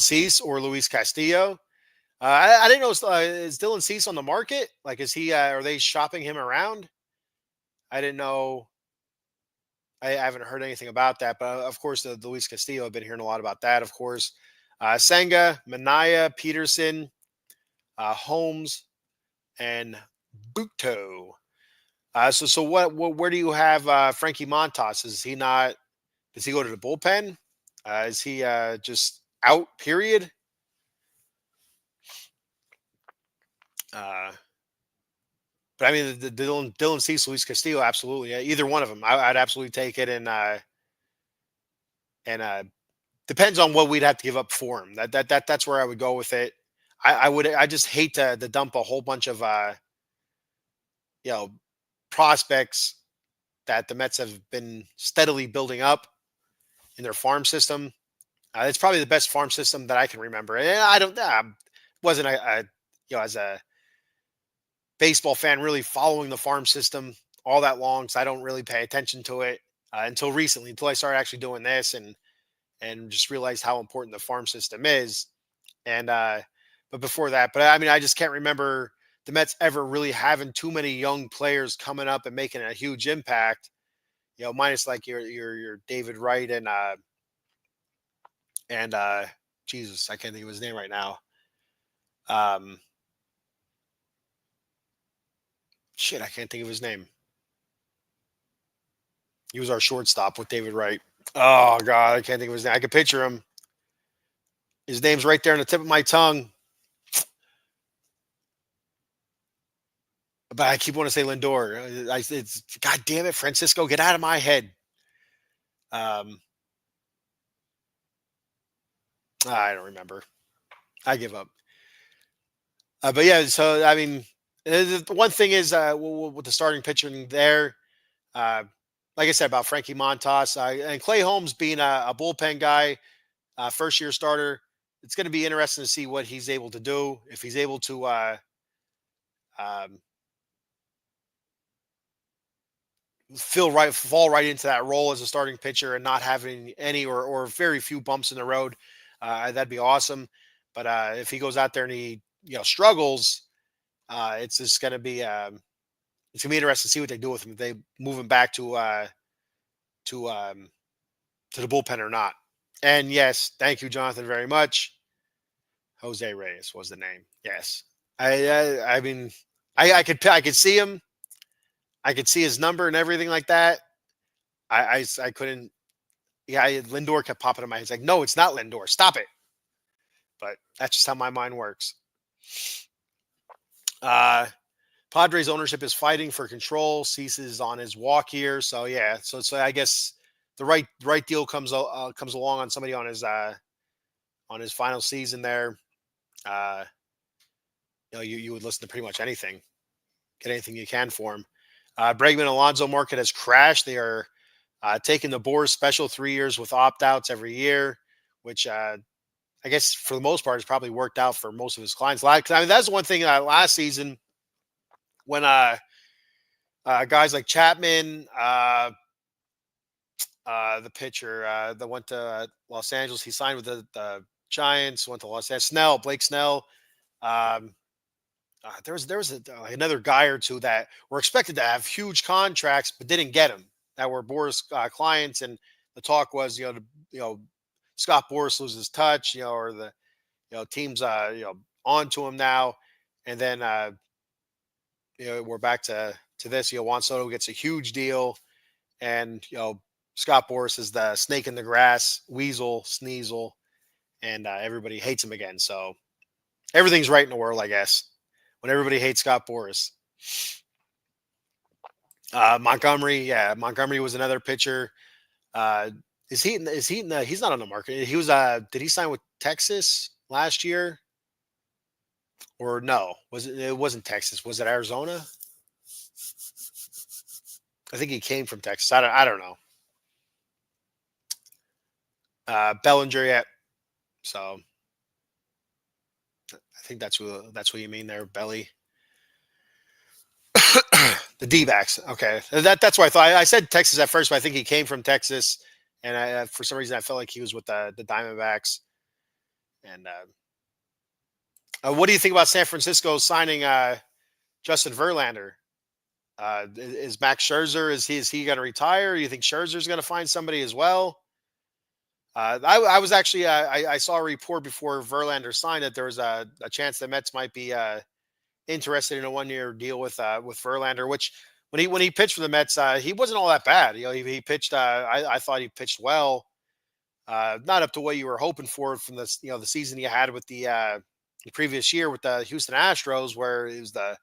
Cease or Luis Castillo. I didn't know, is Dylan Cease on the market? Like, is he? Are they shopping him around? I didn't know. I haven't heard anything about that, but of course, the Luis Castillo. I've been hearing a lot about that. Of course, Senga, Manaya, Peterson, Holmes, and Buto. So what? Where do you have Frankie Montas? Is he not? Does he go to the bullpen? Is he just out? Period. Uh, but I mean, the Dylan Cease, Luis Castillo, absolutely. Yeah, either one of them, I'd absolutely take it. And depends on what we'd have to give up for him. That's where I would go with it. I just hate to dump a whole bunch of you know prospects that the Mets have been steadily building up in their farm system. It's probably the best farm system that I can remember. And I don't wasn't as a baseball fan really following the farm system all that long, so I don't really pay attention to it until recently, until I started actually doing this and just realized how important the farm system is. And but before that, but I mean, I just can't remember the Mets ever really having too many young players coming up and making a huge impact. Minus like your David Wright and Jesus, I can't think of his name right now. Um, Shit, I can't think of his name. He was our shortstop with David Wright. Oh God, I can't think of his name. I can picture him. His name's right there on the tip of my tongue. But I keep wanting to say Lindor. It's God damn it, Francisco, get out of my head. Um, I don't remember. I give up. But yeah, so I mean, the one thing is with the starting pitching there. like I said about Frankie Montas and Clay Holmes being a bullpen guy, first year starter. It's going to be interesting to see what he's able to do. If he's able to um, fall right into that role as a starting pitcher and not having any or very few bumps in the road, that'd be awesome. But if he goes out there and he struggles, it's just going to be it's gonna be interesting to see what they do with him. If they move him back to to the bullpen or not. And yes, thank you, Jonathan, very much. Jose Reyes was the name. Yes, I mean, I could see him. I could see his number and everything like that. I couldn't. Yeah, Lindor kept popping in my head. It's like, no, it's not Lindor. Stop it. But that's just how my mind works. Uh, Padres ownership is fighting for control. Ceases on his walk here. So yeah, so I guess the right deal comes along on somebody on his final season there. Uh, you would listen to pretty much anything, get anything you can for him. Bregman Alonso market has crashed. They are taking the Boers special 3 years with opt outs every year, which I guess for the most part has probably worked out for most of his clients. I mean, that's one thing last season when guys like Chapman, the pitcher that went to Los Angeles, he signed with the Giants, went to Los Angeles. Blake Snell. Um, there was another guy or two that were expected to have huge contracts but didn't get them. That were Boris clients, and the talk was Scott Boris loses touch, or the teams on to him now, and then we're back to this. Juan Soto gets a huge deal, and Scott Boris is the snake in the grass, weasel, sneasel, and everybody hates him again. So everything's right in the world, I guess, when everybody hates Scott Boris. Montgomery, yeah, Montgomery was another pitcher. He's not on the market. He was did he sign with Texas last year? Or no? It wasn't Texas. Was it Arizona? I think he came from Texas. I don't know. Bellinger, yeah. So I think that's what you mean there, Belly. The D-backs. Okay, that's why I thought I said Texas at first, but I think he came from Texas, and for some reason I felt like he was with the Diamondbacks. And what do you think about San Francisco signing Justin Verlander? Is Max Scherzer is he going to retire? You think Scherzer's going to find somebody as well? I was actually I saw a report before Verlander signed that there was a chance the Mets might be interested in a 1 year deal with Verlander, which when he pitched for the Mets, he wasn't all that bad. He pitched. I thought he pitched well. Not up to what you were hoping for from this, the season he had with the previous year with the Houston Astros, where it was the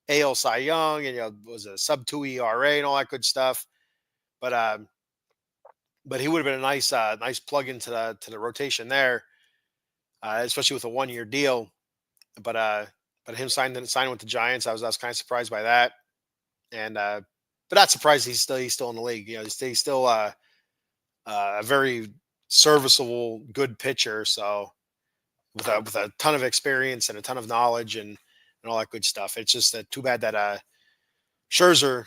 AL Cy Young and was a sub 2 ERA and all that good stuff. But he would have been a nice plug into the rotation there, especially with a 1 year deal. But him signing with the Giants, I was kind of surprised by that, and but not surprised he's still in the league. He's still a very serviceable, good pitcher. So with a ton of experience and a ton of knowledge and all that good stuff. It's just too bad that Scherzer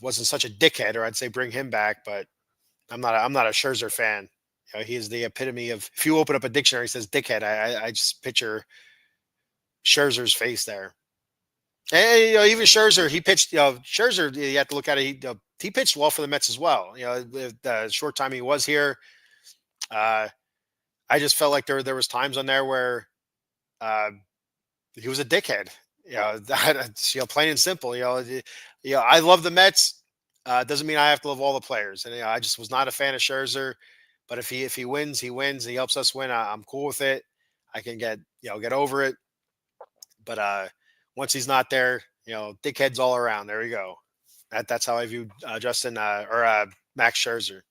wasn't such a dickhead, or I'd say bring him back. But I'm not a Scherzer fan. He is the epitome of. If you open up a dictionary, it says dickhead. I just picture Scherzer's face there. And even Scherzer, he pitched. Scherzer, you have to look at it. He pitched well for the Mets as well. The short time he was here, I just felt like there was times on there where he was a dickhead. Plain and simple. I love the Mets. Doesn't mean I have to love all the players. And I just was not a fan of Scherzer. But if he wins, he wins. He helps us win. I'm cool with it. I can get over it. But once he's not there, dickheads all around. There we go. That's how I view Justin or Max Scherzer.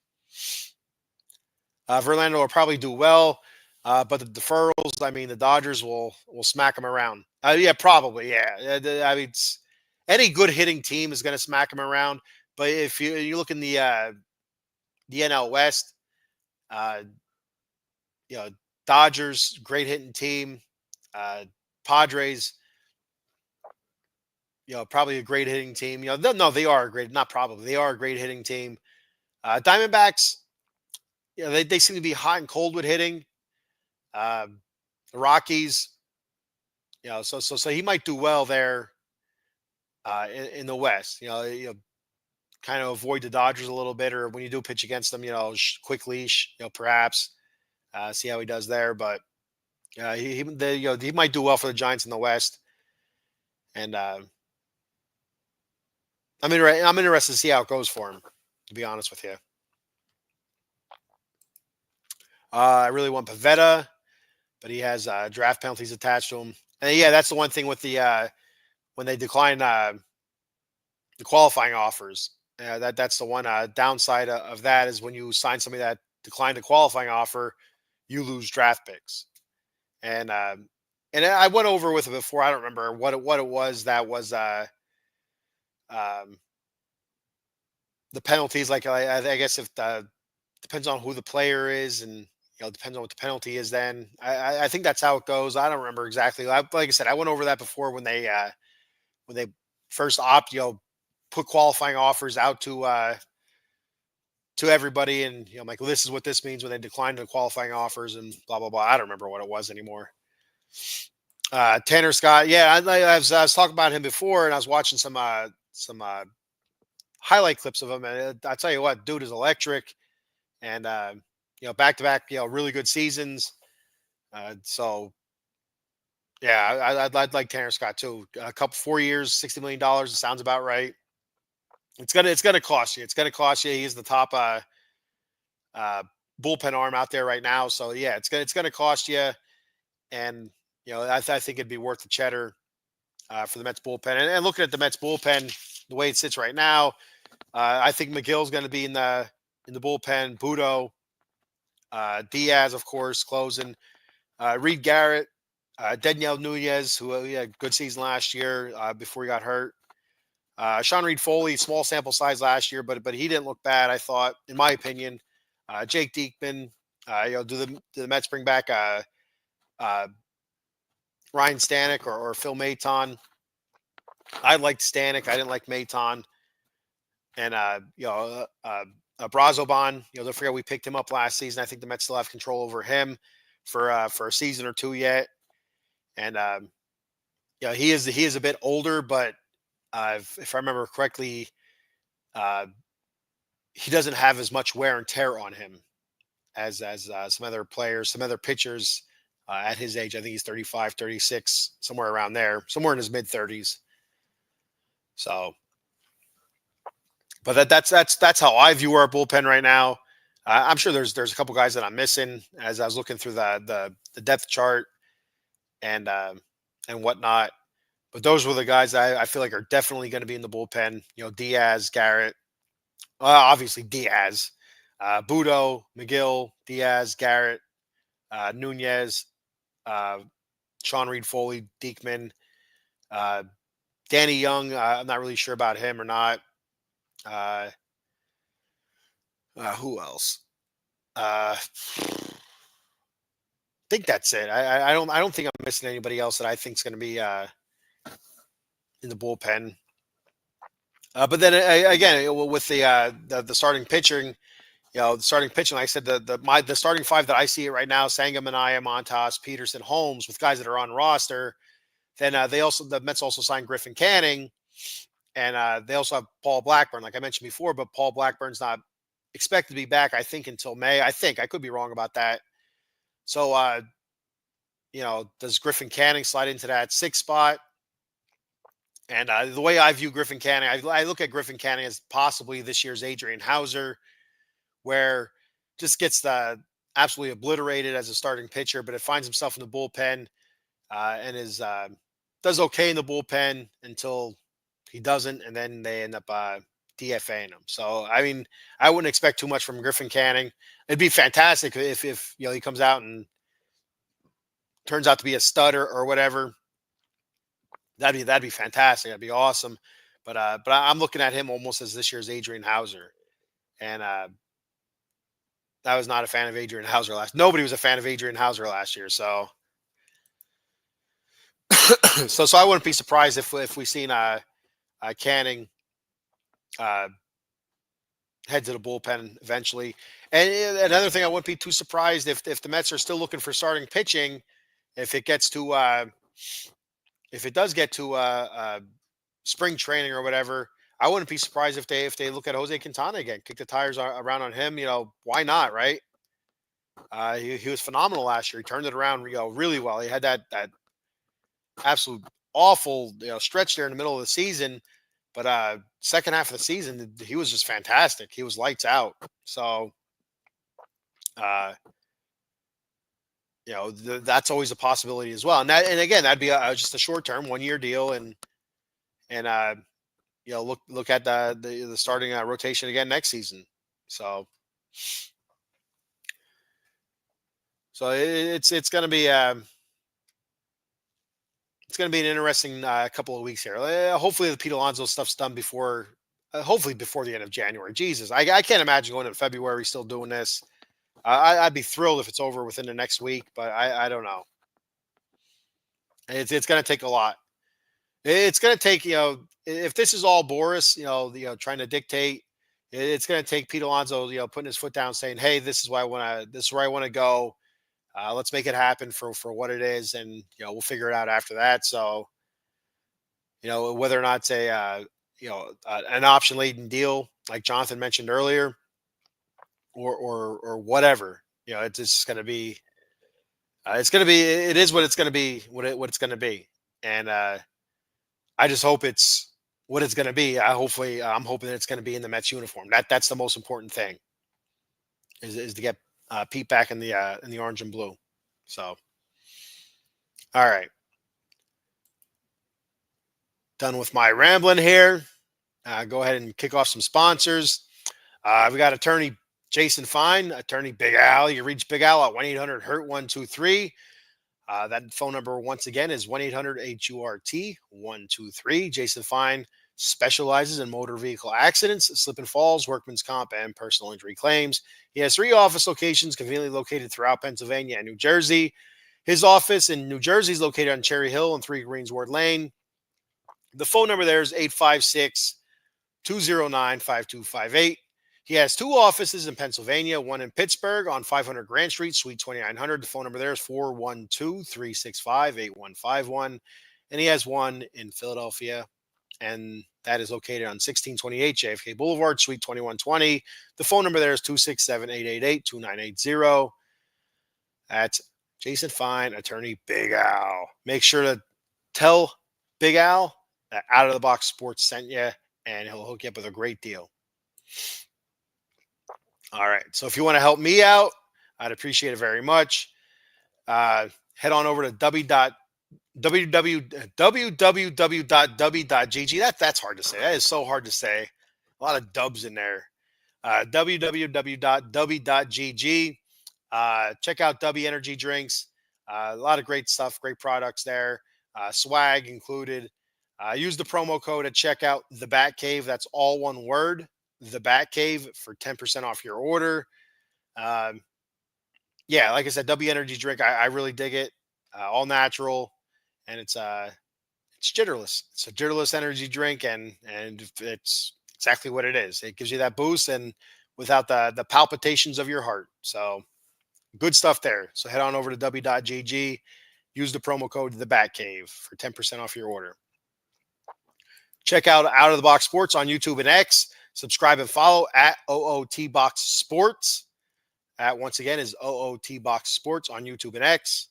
Verlander will probably do well, but the deferrals. I mean, the Dodgers will smack him around. Yeah, probably. Yeah, I mean, any good hitting team is going to smack him around. But if you look in the NL West, uh, you know, Dodgers, great hitting team. Padres, probably a great hitting team. No, they are a great, not probably, they are a great hitting team. Diamondbacks, they seem to be hot and cold with hitting. Um, the Rockies, so he might do well there in the West. Kind of avoid the Dodgers a little bit, or when you do pitch against them, quick leash, perhaps see how he does there. But he might do well for the Giants in the West, and I'm interested to see how it goes for him. To be honest with you, I really want Pavetta, but he has draft penalties attached to him. And yeah, that's the one thing with the when they decline the qualifying offers. That's the one downside of that is when you sign somebody that declined a qualifying offer, you lose draft picks. And I went over with it before. I don't remember what it was that was um, the penalties. Like I guess if the depends on who the player is, and depends on what the penalty is. Then I think that's how it goes. I don't remember exactly. Like I said, I went over that before when they first put qualifying offers out to everybody, and I'm like, well, this is what this means when they decline the qualifying offers and blah blah blah. I don't remember what it was anymore. Tanner Scott, yeah, I was talking about him before, and I was watching some highlight clips of him, and I tell you what, dude is electric, and back to back, really good seasons. So yeah, I'd like Tanner Scott too. A couple 4 years, $60 million. Sounds about right. It's gonna cost you. It's gonna cost you. He's the top uh, bullpen arm out there right now. So yeah, it's gonna cost you, and I think it'd be worth the cheddar for the Mets bullpen. And looking at the Mets bullpen, the way it sits right now, I think McGill's going to be in the bullpen. Budo, Diaz, of course, closing. Reed Garrett, Daniel Nunez, who he had a good season last year before he got hurt. Sean Reed Foley, small sample size last year, but he didn't look bad. I thought, in my opinion. Jake Diekman. Do the Mets bring back uh, Ryan Stanek or Phil Maton? I liked Stanek. I didn't like Maton. And Brazoban. Don't forget we picked him up last season. I think the Mets still have control over him for a season or two yet. And he is a bit older, but if I remember correctly, uh, he doesn't have as much wear and tear on him as some other players, some other pitchers at his age. I think he's 35, 36, somewhere around there, somewhere in his mid 30s. So, but that's how I view our bullpen right now. I'm sure there's a couple guys that I'm missing as I was looking through the depth chart and whatnot. But those were the guys I feel like are definitely going to be in the bullpen. Diaz, Garrett, obviously Diaz, Budo, McGill, Diaz, Garrett, Nunez, uh, Sean Reed Foley, Diekman, uh, Danny Young. I'm not really sure about him or not. Uh, who else? I think that's it. I don't think I'm missing anybody else that I think is going to be in the bullpen. But then again, with the starting pitching, the starting pitching, like I said, the starting five that I see it right now: Sangam, Manaea, Montas, Peterson, Holmes, with guys that are on roster. Then the Mets also signed Griffin Canning, and they also have Paul Blackburn, like I mentioned before. But Paul Blackburn's not expected to be back, I think, until May. I could be wrong about that. So does Griffin Canning slide into that sixth spot? And the way I view Griffin Canning, I look at Griffin Canning as possibly this year's Adrian Hauser, where just gets absolutely obliterated as a starting pitcher, but it finds himself in the bullpen and does okay in the bullpen until he doesn't, and then they end up DFAing him. So I mean, I wouldn't expect too much from Griffin Canning. It'd be fantastic if he comes out and turns out to be a stud or whatever. That'd be fantastic. That'd be awesome. But I'm looking at him almost as this year's Adrian Hauser, and I was not a fan of Adrian Hauser last. Nobody was a fan of Adrian Hauser last year, so so I wouldn't be surprised if we seen Canning uh, head to the bullpen eventually. And another thing, I wouldn't be too surprised if the Mets are still looking for starting pitching. If it gets to if it does get to spring training or whatever, I wouldn't be surprised if they look at Jose Quintana again, kick the tires around on him. Why not, right? He was phenomenal last year. He turned it around, really well. He had that absolute awful stretch there in the middle of the season, but second half of the season he was just fantastic. He was lights out. So uh, that's always a possibility as well. And again, that'd be just a short term 1 year deal, and look at the starting rotation again next season. So it's going to be. It's going to be an interesting couple of weeks here. Hopefully, the Pete Alonso stuff's done before, hopefully before the end of January. Jesus, I can't imagine going into February still doing this. I'd be thrilled if it's over within the next week, but I don't know. It's going to take a lot. It's going to take if this is all Boris, trying to dictate. It's going to take Pete Alonso, putting his foot down, saying, "Hey, this is why I want to. This is where I want to go. Let's make it happen for what it is, and we'll figure it out after that." So, whether or not it's an option laden deal like Jonathan mentioned earlier, or whatever, it's just going to be. It's going to be. It is what it's going to be. What it's going to be, and I just hope it's what it's going to be. I'm hoping that it's going to be in the Mets uniform. That's the most important thing. Is to get Pete back in the orange and blue. So, all right, done with my rambling here. Go ahead and kick off some sponsors. We got attorney Jason Fine, attorney Big Al. You reach Big Al at 1-800-HURT-123. That phone number once again is 1-800-HURT-123. Jason Fine specializes in motor vehicle accidents, slip and falls, workman's comp, and personal injury claims. He has 3 office locations conveniently located throughout Pennsylvania and New Jersey. His office in New Jersey is located on Cherry Hill and 3 Greensward Lane. The phone number there is 856-209-5258. He has 2 offices in Pennsylvania, one in Pittsburgh on 500 Grant Street, Suite 2900. The phone number there is 412-365-8151. And he has one in Philadelphia, and that is located on 1628 JFK Boulevard, Suite 2120. The phone number there is 267-888-2980. That's Jason Fine, attorney Big Al. Make sure to tell Big Al that Out of the Box Sports sent you, and he'll hook you up with a great deal. All right. So if you want to help me out, I'd appreciate it very much. Head on over to www.w.gg. That's hard to say. That is so hard to say. A lot of dubs in there. www.w.gg. Check out W Energy Drinks. A lot of great stuff, great products there. Swag included. Use the promo code at checkout, The Batcave. That's all one word, The Batcave, for 10% off your order. Yeah, like I said, W Energy Drink. I really dig it. All natural, and it's jitterless. It's a jitterless energy drink, and it's exactly what it is. It gives you that boost, and without the palpitations of your heart. So good stuff there. So head on over to w.gg. Use the promo code The Batcave for 10% off your order. Check out of the Box Sports on YouTube and X. Subscribe and follow at OOT Box Sports. Once again is OOT Box Sports on YouTube and X.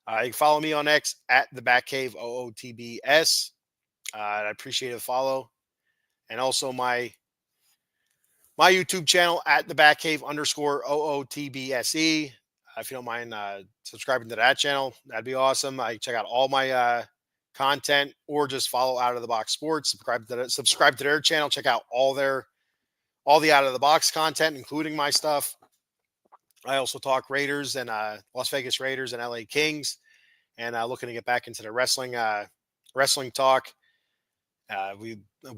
You can follow me on X at the Batcave OOTBS. I appreciate a follow. And also my YouTube channel at the Batcave _OOTBSE. If you don't mind subscribing to that channel, that'd be awesome. I check out all my content, or just follow Out of the Box Sports. Subscribe to their channel. Check out all the Out of the Box content, including my stuff. I also talk Raiders and Las Vegas Raiders and LA Kings, and looking to get back into the wrestling talk. We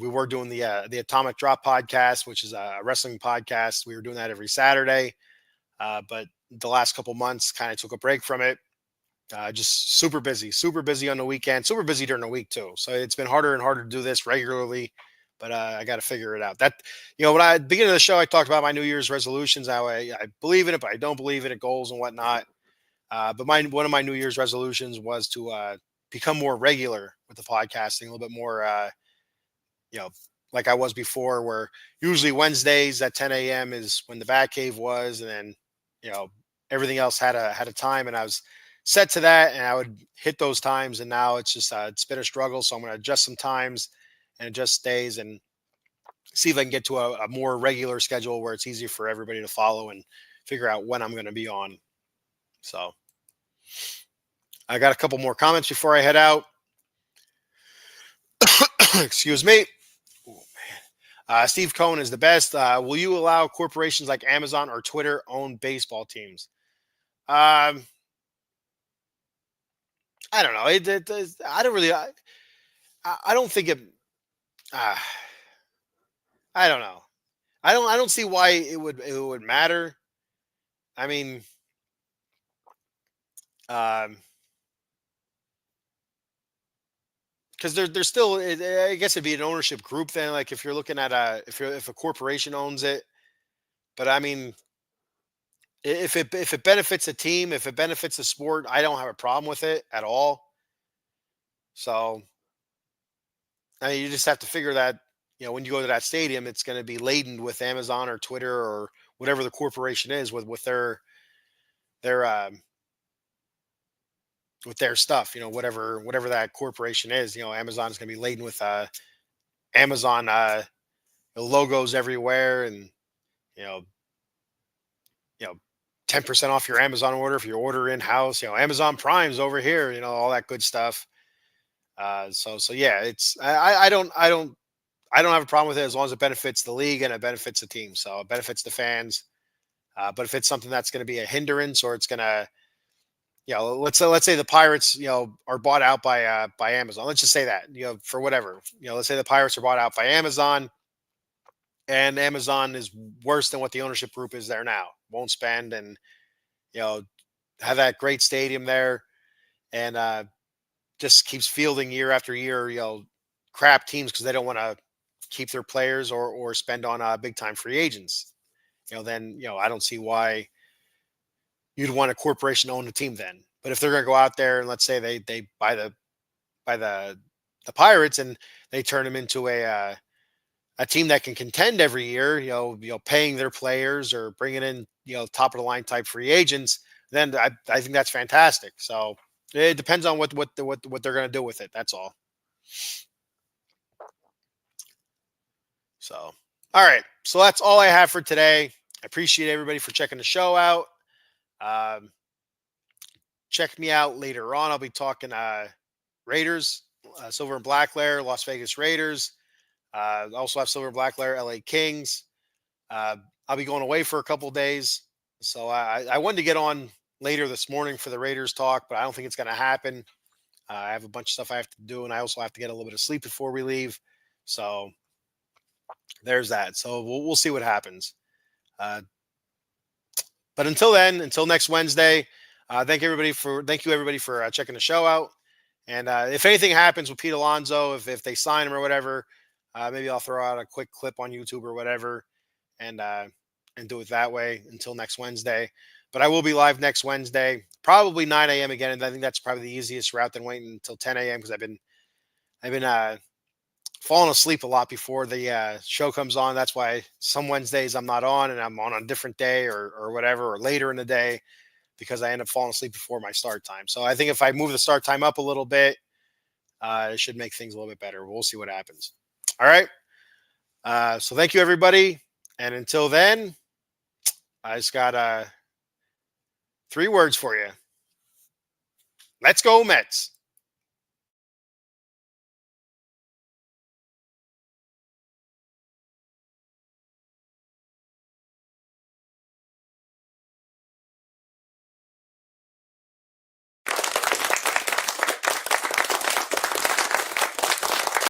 were doing the Atomic Drop podcast, which is a wrestling podcast. We were doing that every Saturday, but the last couple months kind of took a break from it. Just super busy on the weekend, super busy during the week too. So it's been harder and harder to do this regularly, but I got to figure it out. That when I beginning of the show, I talked about my New Year's resolutions. How I believe in it, but I don't believe in it, goals and whatnot. But one of my New Year's resolutions was to become more regular with the podcasting, a little bit more, you know, like I was before, where usually Wednesdays at 10 a.m. is when the Batcave was, and then you know everything else had a time, and I was set to that, and I would hit those times. And now it's just it's been a struggle, so I'm going to adjust some times and adjust days and see if I can get to a more regular schedule where it's easier for everybody to follow and figure out when I'm going to be on. So I got a couple more comments before I head out. Excuse me. Steve Cohen is the best. Will you allow corporations like Amazon or Twitter own baseball teams? I don't know. I don't really. I don't think it. Uh, I don't know. I don't see why it would matter. I mean, um, because there's still. I guess it'd be an ownership group then. Like if you're looking at if a corporation owns it. But I mean, if it benefits a team, if it benefits the sport, I don't have a problem with it at all. So I mean, you just have to figure that when you go to that stadium, it's going to be laden with Amazon or Twitter or whatever the corporation is with their with their stuff. Whatever that corporation is. Amazon is going to be laden with Amazon logos everywhere, and you know you know 10% off your Amazon order if you order in house. Amazon Prime's over here. All that good stuff. So yeah, it's I don't have a problem with it as long as it benefits the league and it benefits the team. So it benefits the fans. But if it's something that's going to be a hindrance, or it's going to, let's say the Pirates, are bought out by Amazon. Let's just say that, for whatever, let's say the Pirates are bought out by Amazon, and Amazon is worse than what the ownership group is there now. Won't spend, and you know have that great stadium there, and just keeps fielding year after year, crap teams because they don't want to keep their players or spend on big time free agents. Then I don't see why you'd want a corporation to own the team then. But if they're going to go out there and let's say they buy the Pirates and they turn them into a team that can contend every year, paying their players or bringing in top of the line type free agents, then I think that's fantastic. So it depends on what they're going to do with it. That's all. So all right, so that's all I have for today. I appreciate everybody for checking the show out. Um, Check me out later on. I'll be talking Raiders, Silver and Black Lair, Las Vegas Raiders. Also have Silver and Black Lair, LA Kings. Uh, I'll be going away for a couple days. So I wanted to get on later this morning for the Raiders talk, but I don't think it's going to happen. I have a bunch of stuff I have to do, and I also have to get a little bit of sleep before we leave. So there's that. So we'll see what happens. But until then, until next Wednesday, thank you everybody for checking the show out. And if anything happens with Pete Alonso, if they sign him or whatever, maybe I'll throw out a quick clip on YouTube or whatever, and do it that way until next Wednesday. But I will be live next Wednesday, probably 9 a.m. again, and I think that's probably the easiest route than waiting until 10 a.m. because I've been falling asleep a lot before the show comes on. That's why some Wednesdays I'm not on, and I'm on a different day or whatever, or later in the day, because I end up falling asleep before my start time. So I think if I move the start time up a little bit, it should make things a little bit better. We'll see what happens. All right. So thank you, everybody. And until then, I just got 3 words for you. Let's go, Mets.